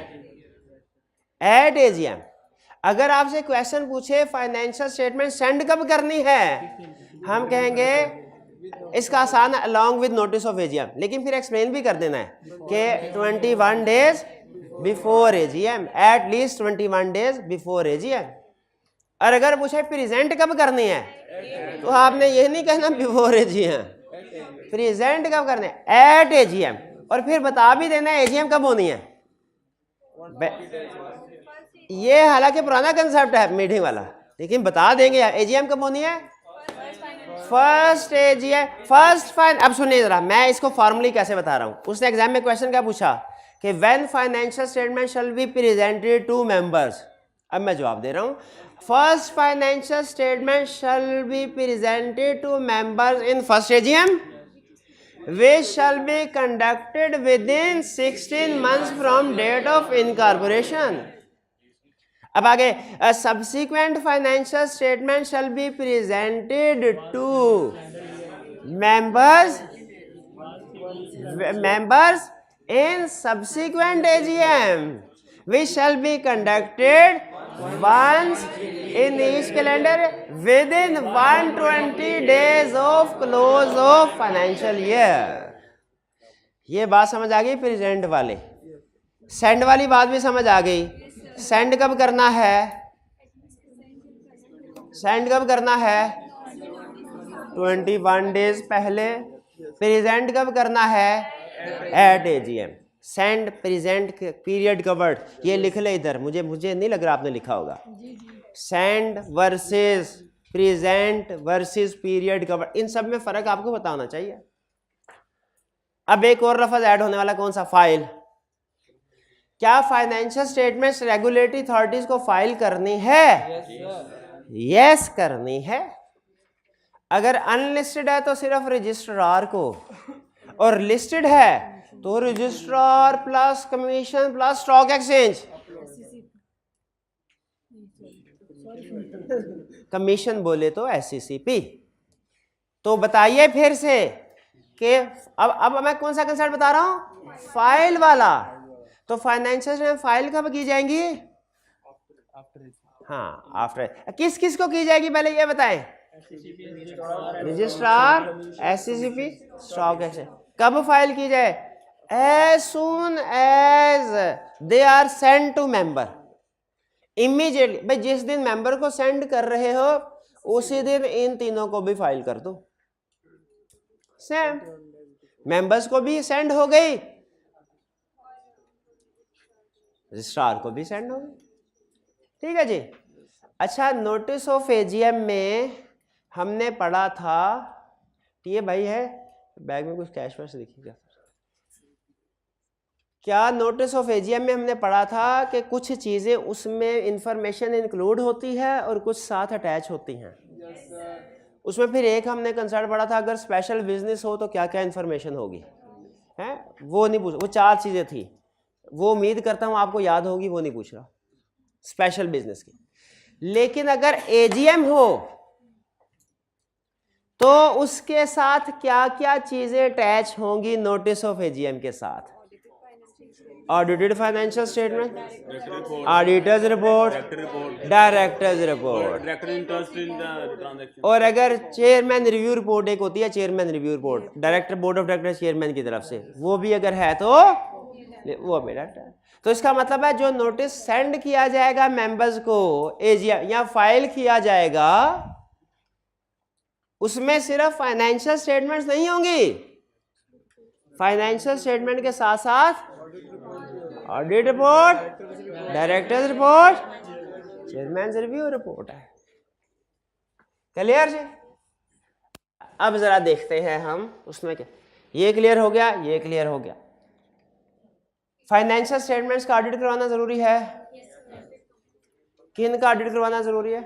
एट एजीएम। अगर आपसे क्वेश्चन पूछे फाइनेंशियल स्टेटमेंट सेंड कब करनी है, हम कहेंगे इसका आसान along with notice of AGM, लेकिन फिर एक्सप्लेन भी कर देना है कि 21 days before AGM, at least 21 days before AGM. और अगर पूछे प्रेजेंट कब करनी है तो आपने ये नहीं कहना बिफोर एजीएम, प्रेजेंट कब करने एट एजीएम, और फिर बता भी देना एजीएम कब होनी है। ये हालांकि पुराना कंसेप्ट है मीटिंग वाला, लेकिन बता देंगे एजीएम कब होनी है, फर्स्ट एजीएम, फर्स्ट फाइन। अब सुनिए जरा, मैं इसको फॉर्मली कैसे बता रहा हूं। उसने एग्जाम में क्वेश्चन क्या पूछा कि when financial statement shall be presented to members. अब मैं जवाब दे रहा हूं, first financial statement shall be presented to members in first AGM which shall be conducted within 16 months from date of incorporation. अब आगे, a subsequent financial statement shall be presented to members in subsequent AGM which shall be conducted once in each calendar within 120 days of close of financial year. ये बात समझ आ गई present वाले। Send वाली बात भी समझ आ गई। सेंड कब करना है, सेंड कब करना है 21 डेज पहले। प्रेजेंट कब करना है at AGM. Send present period covered, ये लिख ले इधर, मुझे नहीं लग रहा आपने लिखा होगा। Send versus present versus period covered, इन सब में फर्क आपको पता होना चाहिए। अब एक और लफ्ज ऐड होने वाला, कौन सा, फाइल। क्या फाइनेंशियल स्टेटमेंट्स रेगुलेटरी अथॉरिटीज को फाइल करनी है? यस करनी है। अगर अनलिस्टेड है तो सिर्फ रजिस्ट्रार को, और लिस्टेड है तो registrar plus commission plus stock exchange. Commission बोले तो SCCP। तो बताइए फिर से कि अब मैं कौन सा कंसेप्ट बता रहा हूं, फाइल वाला। तो फाइनेंशियल फाइल कब की जाएंगी? हाँ, आफ्टर। किस किस को की जाएगी पहले ये बताएं। Registrar, SCCP, stock exchange. कब फाइल की जाए? as soon as they are sent to member, immediately। भाई जिस दिन मेंबर को सेंड कर रहे हो उसी दिन इन तीनों को भी फाइल कर दो। सेंड, मेंबर्स को भी सेंड हो गई, रजिस्ट्रार को भी सेंड हो गई। ठीक है जी। अच्छा, नोटिस ऑफ एजीएम में हमने पढ़ा था, ये भाई है बैग में कुछ कैश वैश देखिएगा। क्या नोटिस ऑफ एजीएम में हमने पढ़ा था कि कुछ चीज़ें उसमें इंफॉर्मेशन इंक्लूड होती है और कुछ साथ अटैच होती हैं। उसमें फिर एक हमने कंसर्न पढ़ा था, अगर स्पेशल बिजनेस हो तो क्या क्या इंफॉर्मेशन होगी, हैं वो नहीं पूछ, वो 4 चीज़ें थी, वो उम्मीद करता हूँ आपको याद होगी, वो नहीं पूछ रहा स्पेशल बिजनेस की। लेकिन अगर एजीएम हो तो उसके साथ क्या क्या चीज़ें अटैच होंगी नोटिस ऑफ एजीएम के साथ? Audited financial statement, auditors report, directors report, और अगर चेयरमैन रिव्यू रिपोर्ट एक होती है, chairman review report director board of directors chairman की तरफ से, वो भी अगर है तो वो मेरा। तो इसका मतलब है जो नोटिस सेंड किया जाएगा मेंबर्स को एजीएम या फाइल किया जाएगा उसमें सिर्फ फाइनेंशियल स्टेटमेंट्स नहीं होंगी, फाइनेंशियल स्टेटमेंट के साथ साथ audit report, directors report, chairman review report है। क्लियर जी? अब जरा देखते हैं हम उसमें क्या, ये क्लियर हो गया, ये क्लियर हो गया। फाइनेंशियल स्टेटमेंट्स का ऑडिट करवाना जरूरी है। किन का ऑडिट करवाना जरूरी है?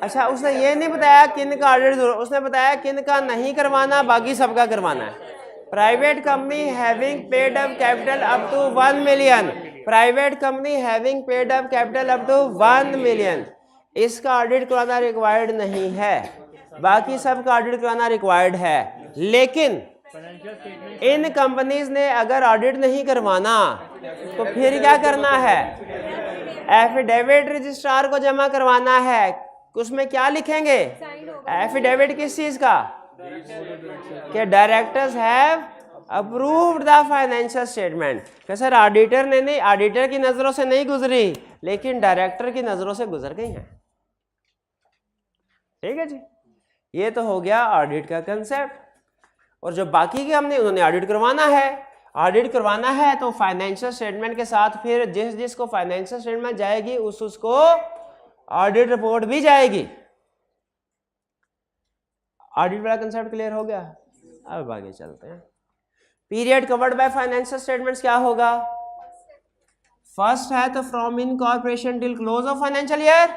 अच्छा, उसने ये नहीं बताया किन का ऑडिट, उसने बताया किन का नहीं करवाना, बाकी सबका करवाना है। Private company having paid up capital up to 1 million, private company having paid up capital up to 1 million, इसका ऑडिट करवाना रिक्वायर्ड नहीं है, बाकी सब का ऑडिट करवाना रिक्वायर्ड है। लेकिन इन कंपनीज ने अगर ऑडिट नहीं करवाना तो फिर क्या करना है? एफिडेविट रजिस्ट्रार को जमा करवाना है उसमें क्या लिखेंगे? एफिडेविट किस चीज का? कि directors have approved the financial statement. कि सर ऑडिटर ने नहीं, ऑडिटर की नजरों से नहीं गुजरी लेकिन डायरेक्टर की नजरों से गुजर गई हैं। ठीक है जी, ये तो हो गया ऑडिट का कंसेप्ट। और जो बाकी के हमने, उन्होंने ऑडिट करवाना है, ऑडिट करवाना है तो फाइनेंशियल स्टेटमेंट के साथ फिर जिसको फाइनेंशियल स्टेटमेंट जाएगी उसको ऑडिट रिपोर्ट भी जाएगी। ऑडिट वाला कंसेप्ट क्लियर हो गया? अब आगे चलते हैं। Period covered by financial statements क्या होगा? फर्स्ट है तो from incorporation till close of financial year.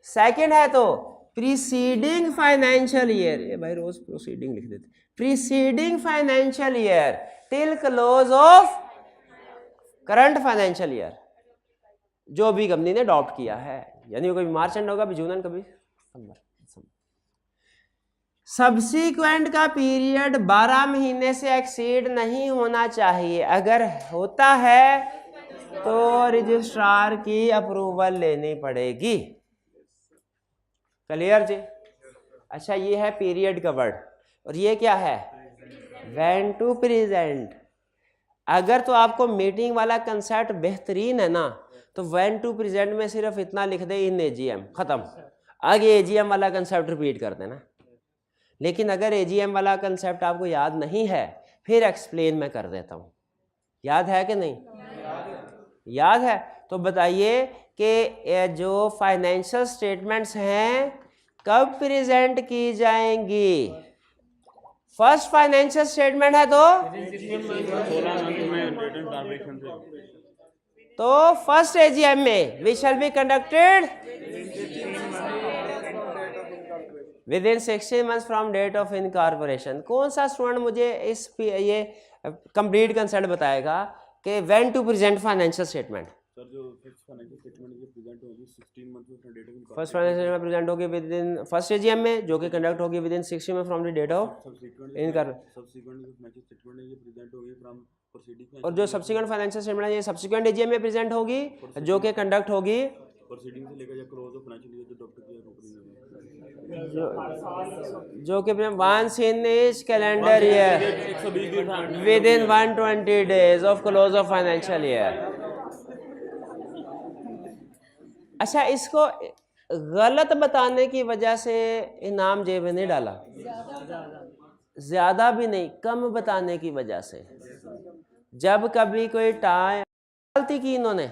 Second है तो प्रीसीडिंग फाइनेंशियल ईयर, ये भाई रोज प्रोसीडिंग लिख देते, preceding financial year till close of current financial year, जो भी कंपनी ने अडॉप्ट किया है, यानी कभी मार्च एंड होगा, कभी जून एंड कभी सितंबर। सब्सीक्वेंट का पीरियड 12 महीने से एक्सीड नहीं होना चाहिए, अगर होता है तो रजिस्ट्रार की अप्रूवल लेनी पड़ेगी। क्लियर जी? अच्छा, ये है पीरियड कवर्ड, और ये क्या है? When to present. अगर तो आपको मीटिंग वाला कंसेप्ट बेहतरीन है ना, तो व्हेन टू प्रेजेंट में सिर्फ इतना लिख दे इन एजीएम, खत्म। आगे एजीएम वाला कंसेप्ट रिपीट कर देना। लेकिन अगर एजीएम वाला कंसेप्ट आपको याद नहीं है, फिर एक्सप्लेन मैं कर देता हूँ। याद है कि नहीं? याद है तो बताइए कि जो फाइनेंशियल स्टेटमेंट्स हैं कब प्रेजेंट की जाएंगी? फर्स्ट फाइनेंशियल स्टेटमेंट है तो फर्स्ट एजीएम में which shall be conducted within 16 months from date of incorporation. कौन सा स्टूडेंट मुझे इस ये कंप्लीट कंसेप्ट बताएगा कि when to present financial statement? Sir जो फर्स्ट फाइनेंशियल स्टेटमेंट ये प्रेजेंट होगी 16 month from date of first financial statement present होगी विद इन फर्स्ट एजीएम में, जो कि कंडक्ट होगी विद इन 60 में from the date of incorporation. Subsequent financial statement है ये प्रेजेंट होगी फ्रॉम प्रोसीडिंग, और जो सब्सीक्वेंट फाइनेंशियल स्टेटमेंट है ये सब्सीक्वेंट एजीएम में प्रेजेंट होगी, जो कि कंडक्ट होगी प्रोसीडिंग से लेकर या क्लोज ऑफ फाइनेंशियल ईयर जो डॉक्टर किया कंपनी ने, जो कि once each calendar year within 120 days of close of financial year. अच्छा, इसको गलत बताने की वजह से इनाम जेब में नहीं डाला, ज्यादा भी नहीं, कम बताने की वजह से। जब कभी कोई टाइम गलती की इन्होंने,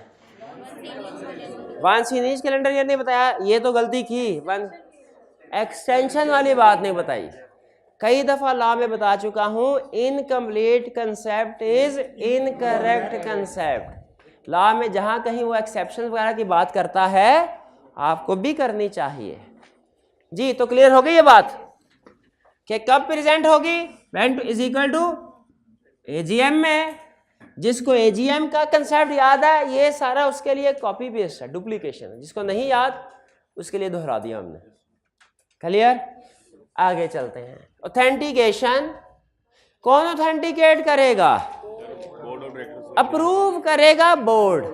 once each calendar year नहीं बताया, ये तो गलती की, वन एक्सटेंशन वाली बात नहीं बताई। कई दफा लॉ में बता चुका हूं, incomplete concept is incorrect concept. Law में जहां कहीं वो एक्सेप्शन वगैरह की बात करता है, आपको भी करनी चाहिए जी। तो क्लियर हो गई ये बात कि कब प्रेजेंट होगी? When is equal to AGM में। जिसको एजीएम का कंसेप्ट याद है, ये सारा उसके लिए कॉपी पेस्ट है, डुप्लीकेशन है। जिसको नहीं याद उसके लिए दोहरा दिया हमने। क्लियर? आगे चलते हैं। ऑथेंटिकेशन कौन ऑथेंटिकेट करेगा? अप्रूव करेगा बोर्ड।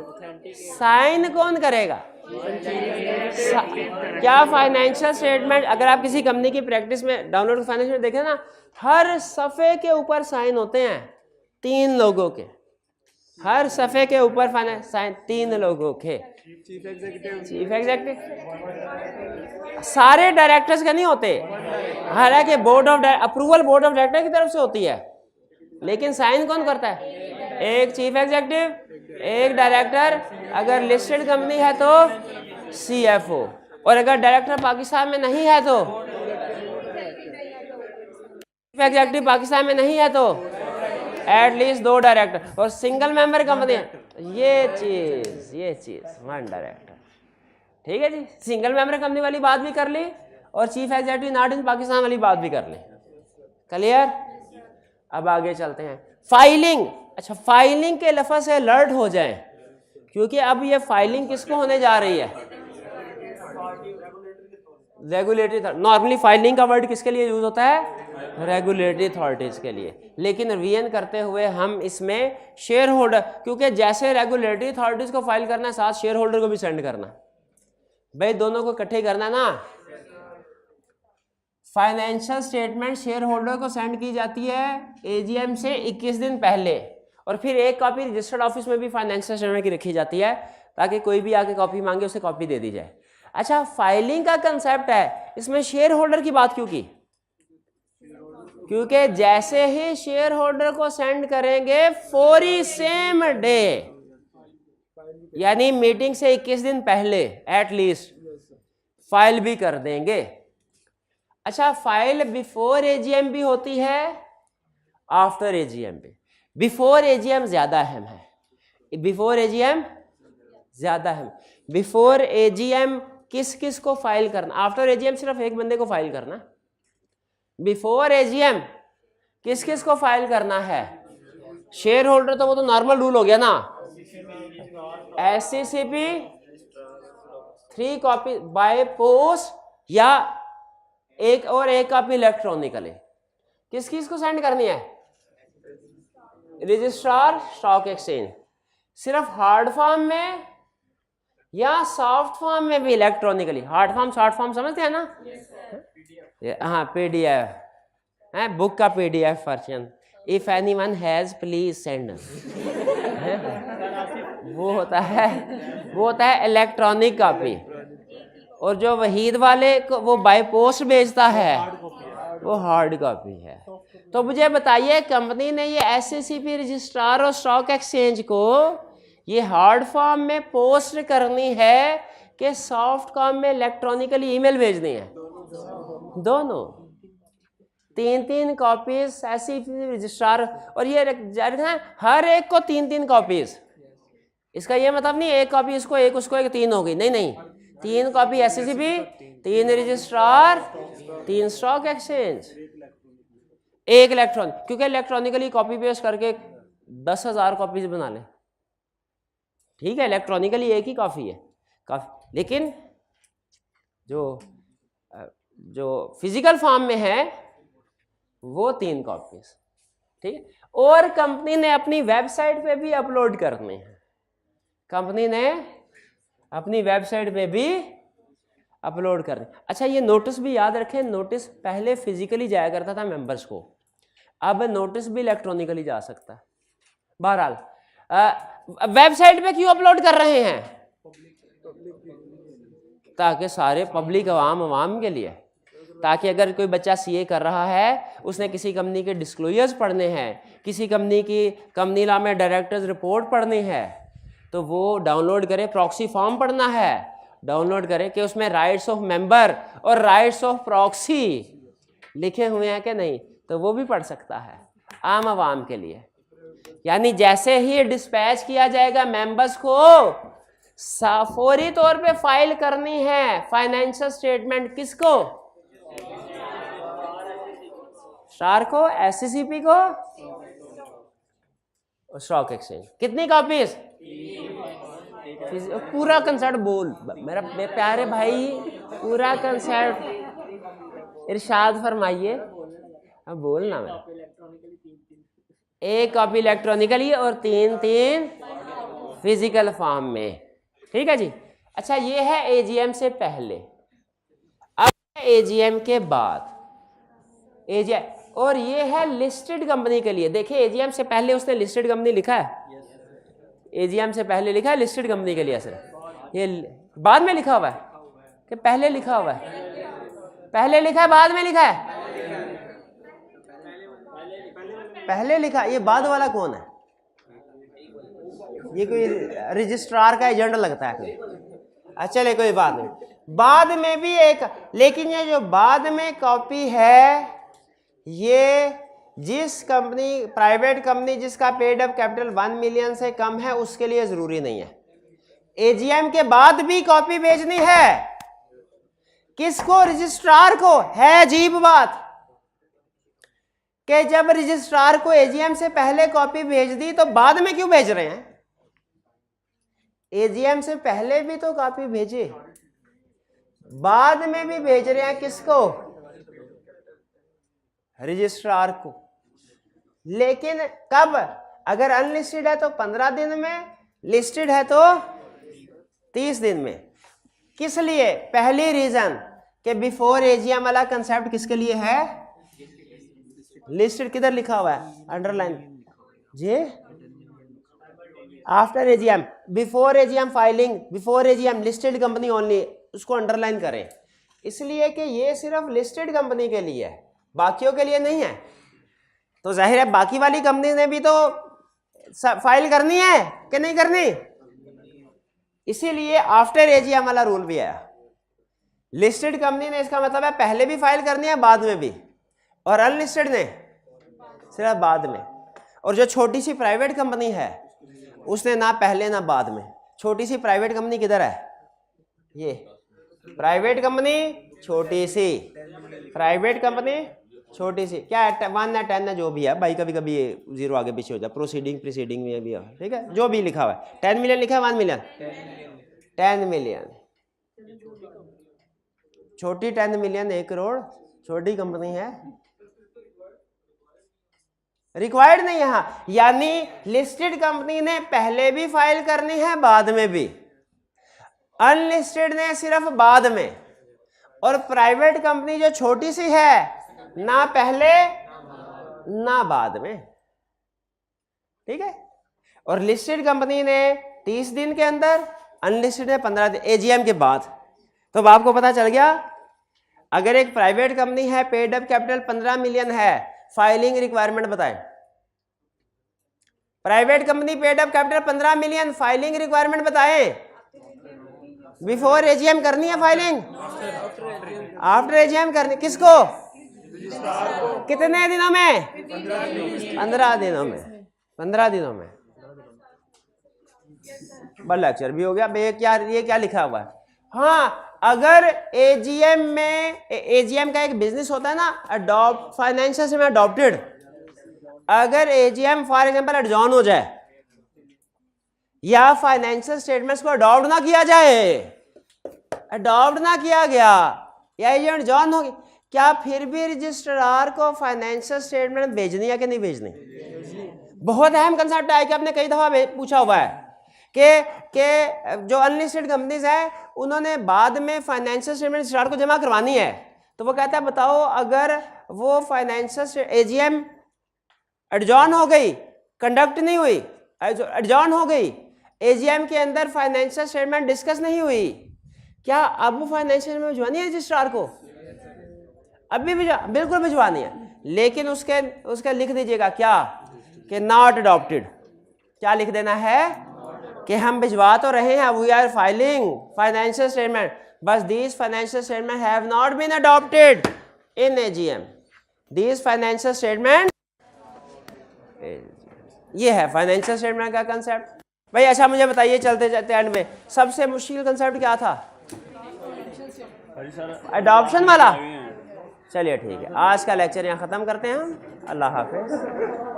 साइन कौन करेगा? क्या फाइनेंशियल स्टेटमेंट, अगर आप किसी कंपनी की प्रैक्टिस में डाउनलोड फाइनेंशियल में देखें ना, हर सफ़े के ऊपर साइन होते हैं 3 लोगों के। हर सफ़े के ऊपर साइन 3 लोगों के। चीफ एग्जीक्यूटिव सारे डायरेक्टर्स का नहीं होते, हालांकि board of approval board of director की तरफ से होती है, लेकिन साइन कौन करता है? एक चीफ एग्जीक्यूटिव, एक डायरेक्टर, अगर लिस्टेड कंपनी है तो सीएफओ, और अगर डायरेक्टर पाकिस्तान में नहीं है तो चीफ एग्जीक्यूटिव पाकिस्तान में नहीं है तो एटलीस्ट 2 डायरेक्टर, और सिंगल मेंबर कंपनी ये चीज 1 डायरेक्टर। ठीक है जी, सिंगल मेंबर कंपनी वाली बात भी कर ली और chief executive not in Pakistan वाली बात भी कर ली। क्लियर? अब आगे चलते हैं। फाइलिंग। अच्छा, फाइलिंग के लफ्ज़ से अलर्ट हो जाएं, क्योंकि अब ये फाइलिंग किसको होने जा रही है? रेगुलेटरी। नॉर्मली फाइलिंग का वर्ड किसके लिए यूज होता है? रेगुलेटरी अथॉरिटीज के लिए, लेकिन रिवीजन करते हुए हम इसमें शेयर होल्डर, क्योंकि जैसे रेगुलेटरी अथॉरिटीज को फाइल करना है, साथ शेयर होल्डर को भी सेंड करना, भाई दोनों को इकट्ठे करना ना। फाइनेंशियल स्टेटमेंट शेयर होल्डर को सेंड की जाती है एजीएम से 21 दिन पहले, और फिर एक कॉपी रजिस्टर्ड ऑफिस में भी फाइनेंशियल स्टेटमेंट की रखी जाती है ताकि कोई भी आके कॉपी मांगे उसे कॉपी दे दी जाए। अच्छा, फाइलिंग का कंसेप्ट है, इसमें शेयर होल्डर की बात क्यों की? क्योंकि जैसे ही शेयर होल्डर को सेंड करेंगे फौरी सेम डे, यानी मीटिंग से 21 दिन पहले एटलीस्ट फाइल भी कर देंगे। अच्छा, फाइल बिफोर एजीएम भी होती है, आफ्टर एजीएम भी। बिफोर एजीएम ज्यादा अहम है, बिफोर एजीएम ज्यादा अहम। बिफोर एजीएम किस किस को फाइल करना, आफ्टर एजीएम सिर्फ एक बंदे को फाइल करना। बिफोर एजीएम किस किस को फाइल करना है? शेयर होल्डर तो वो तो नॉर्मल रूल हो गया ना, एससीसीपी 3 कॉपी बाय पोस्ट या एक कॉपी इलेक्ट्रॉनिकली। किस किस को सेंड करनी है? Registrar stock exchange. सिर्फ हार्ड फॉर्म में या सॉफ्ट फॉर्म में भी electronically? Hard form short form समझते हैं ना? हाँ, पीडीएफ है, बुक का PDF version. If anyone has please send. वो होता है इलेक्ट्रॉनिक कॉपी। और जो वहीद वाले को वो बाय पोस्ट भेजता है वो हार्ड कॉपी है। तो मुझे बताइए, कंपनी ने ये एससीसीपी रजिस्ट्रार और स्टॉक एक्सचेंज को ये हार्ड फॉर्म में पोस्ट करनी है कि सॉफ्ट फॉर्म में इलेक्ट्रॉनिकली ईमेल भेजनी है? दोनों। 3 कॉपीज एससीसीपी रजिस्ट्रार, और ये हर एक को 3 कॉपीज। इसका ये मतलब नहीं एक कॉपी इसको एक उसको एक 3 हो गई, नहीं, 3 copy SCCP, 3 registrar, 3 stock exchange, 1 electronic. क्योंकि इलेक्ट्रॉनिकली कॉपी पेस्ट करके 10,000 कॉपीज बना ले, ठीक है, इलेक्ट्रॉनिकली एक ही कॉपी है काफी। लेकिन जो फिजिकल फॉर्म में है वो 3 कॉपीज, ठीक है। और कंपनी ने अपनी वेबसाइट पे भी अपलोड करने हैं, कंपनी ने अपनी वेबसाइट पे भी अपलोड करने। अच्छा, ये नोटिस भी याद रखें, नोटिस पहले फिजिकली जाया करता था मेंबर्स को, अब नोटिस भी इलेक्ट्रॉनिकली जा सकता है। बहरहाल वेबसाइट पे क्यों अपलोड कर रहे हैं? ताकि सारे पब्लिक अवाम के लिए, ताकि अगर कोई बच्चा सीए कर रहा है, उसने किसी कंपनी के डिस्क्लोजर्स पढ़ने हैं, किसी कंपनी की कंपनी लॉ में डायरेक्टर्स रिपोर्ट पढ़नी है, तो वो डाउनलोड करे। प्रॉक्सी फॉर्म पढ़ना है, डाउनलोड करे कि उसमें राइट्स ऑफ मेंबर और राइट्स ऑफ प्रॉक्सी लिखे हुए हैं कि नहीं, तो वो भी पढ़ सकता है आम आवाम के लिए। यानी जैसे ही डिस्पैच किया जाएगा मेंबर्स को, फौरी तौर पे फाइल करनी है फाइनेंशियल स्टेटमेंट। किसको? स्टार को, एससीसीपी को, स्टॉक एक्सचेंज। कितनी कॉपीज? पूरा कंसेप्ट बोल मेरा प्यारे भाई, पूरा कंसेप्ट इरशाद फरमाइए। अब बोलना मैं, 1 कॉपी इलेक्ट्रॉनिकली और 3 फिजिकल फॉर्म में, ठीक है जी। अच्छा, ये है एजीएम से पहले। अब एजीएम के बाद एजीएम, और ये है लिस्टेड कंपनी के लिए। देखिए, एजीएम से पहले उसने लिस्टेड कंपनी लिखा है, एजीएम से पहले लिखा है लिस्टेड कंपनी के लिए। सर ये बाद में लिखा हुआ है कि पहले लिखा हुआ है? पहले लिखा है, बाद में लिखा है? पहले लिखा। ये बाद वाला कौन है? ये कोई रजिस्ट्रार का एजेंट लगता है कोई। अच्छा, चले कोई बात नहीं, बाद में भी एक। लेकिन ये जो बाद में कॉपी है, ये जिस कंपनी, प्राइवेट कंपनी जिसका पेड अप कैपिटल 1 मिलियन से कम है उसके लिए जरूरी नहीं है। एजीएम के बाद भी कॉपी भेजनी है। किसको? रजिस्ट्रार को। है अजीब बात कि जब रजिस्ट्रार को एजीएम से पहले कॉपी भेज दी तो बाद में क्यों भेज रहे हैं? एजीएम से पहले भी तो कॉपी भेजे, बाद में भी भेज रहे हैं। किसको? रजिस्ट्रार को। लेकिन कब? अगर अनलिस्टेड है तो 15 दिन में, लिस्टेड है तो 30 दिन में। किस लिए? पहली रीजन कि बिफोर एजीएम वाला कंसेप्ट किसके लिए है? लिस्टेड किधर लिखा हुआ है? अंडरलाइन जी। After AGM, before AGM filing, before AGM listed company only, उसको अंडरलाइन करें। इसलिए कि ये सिर्फ लिस्टेड कंपनी के लिए है, बाकियों के लिए नहीं है। तो जाहिर है बाकी वाली कंपनी ने भी तो फाइल करनी है कि नहीं करनी, इसीलिए आफ्टर एजीएम वाला रूल भी आया। लिस्टेड कंपनी ने इसका मतलब है पहले भी फाइल करनी है बाद में भी, और अनलिस्टेड ने सिर्फ बाद में। और जो छोटी सी प्राइवेट कंपनी है उसने ना पहले ना बाद में। छोटी सी प्राइवेट कंपनी किधर है? ये प्राइवेट कंपनी छोटी सी, प्राइवेट कंपनी छोटी सी, क्या है 1 या 10 है जो भी है भाई, कभी कभी ये 0 आगे पीछे हो जाए, प्रोसीडिंग में भी है, ठीक है, जो भी लिखा हुआ है। 10 मिलियन लिखा है 1 मिलियन? 10 मिलियन छोटी, 10 मिलियन 1 करोड़ छोटी कंपनी है, रिक्वायर्ड नहीं यहां। यानी लिस्टेड कंपनी ने पहले भी फाइल करनी है बाद में भी, अनलिस्टेड ने सिर्फ बाद में, और प्राइवेट कंपनी जो छोटी सी है ना पहले ना बाद में, ठीक है। और लिस्टेड कंपनी ने 30 दिन के अंदर, अनलिस्टेड ने 15 दिन एजीएम के बाद। तो अब आपको पता चल गया, अगर एक प्राइवेट कंपनी है, पेड अप कैपिटल 15 मिलियन है, फाइलिंग रिक्वायरमेंट बताएं। Private company paid up capital 15 million, filing requirement बताएं। बिफोर एजीएम करनी है फाइलिंग, आफ्टर एजीएम करनी, किसको? कितने दिनों में? 15 दिनों में। 15 दिनों में। बड़ा लेक्चर भी हो गया। ये क्या लिखा हुआ है? हाँ, अगर एजीएम में, एजीएम का एक बिजनेस होता है ना, अडॉप्ट फाइनेंशियल से अडॉप्टेड, अगर एजीएम फॉर एग्जांपल एडजॉर्न हो जाए या फाइनेंशियल स्टेटमेंट्स को अडॉप्ट ना किया जाए, अडॉप्ट ना किया गया या एजीएम एडजॉर्न हो गया, क्या फिर भी रजिस्ट्रार को फाइनेंशियल स्टेटमेंट भेजनी है कि नहीं भेजनी? बहुत अहम कंसेप्ट है कि आपने कई दफा पूछा हुआ है कि जो अनलिस्टेड कंपनीज है उन्होंने बाद में फाइनेंशियल स्टेटमेंट रजिस्ट्रार को जमा करवानी है, तो वो कहता है बताओ अगर वो फाइनेंशियल एजीएम एडजॉर्न हो गई, कंडक्ट नहीं हुई, एडजॉर्न हो गई, एजीएम के अंदर फाइनेंशियल स्टेटमेंट डिस्कस नहीं हुई, क्या अब वो फाइनेंशियल में भिजवानी है रजिस्ट्रार को? अभी बिल्कुल भिजवानी है, लेकिन उसके लिख दीजिएगा क्या कि नॉट अडॉप्टेड। क्या लिख देना है कि हम भिजवा तो रहे हैं, we are filing financial statement, बस these financial statement have not been adopted in AGM. These financial statement, ये है फाइनेंशियल स्टेटमेंट का कंसेप्ट भाई। अच्छा मुझे बताइए चलते जाते एंड में सबसे मुश्किल कंसेप्ट क्या था? अडॉप्शन वाला। चलिए ठीक है, आज का लेक्चर यहाँ ख़त्म करते हैं हम। अल्लाह हाफिज़।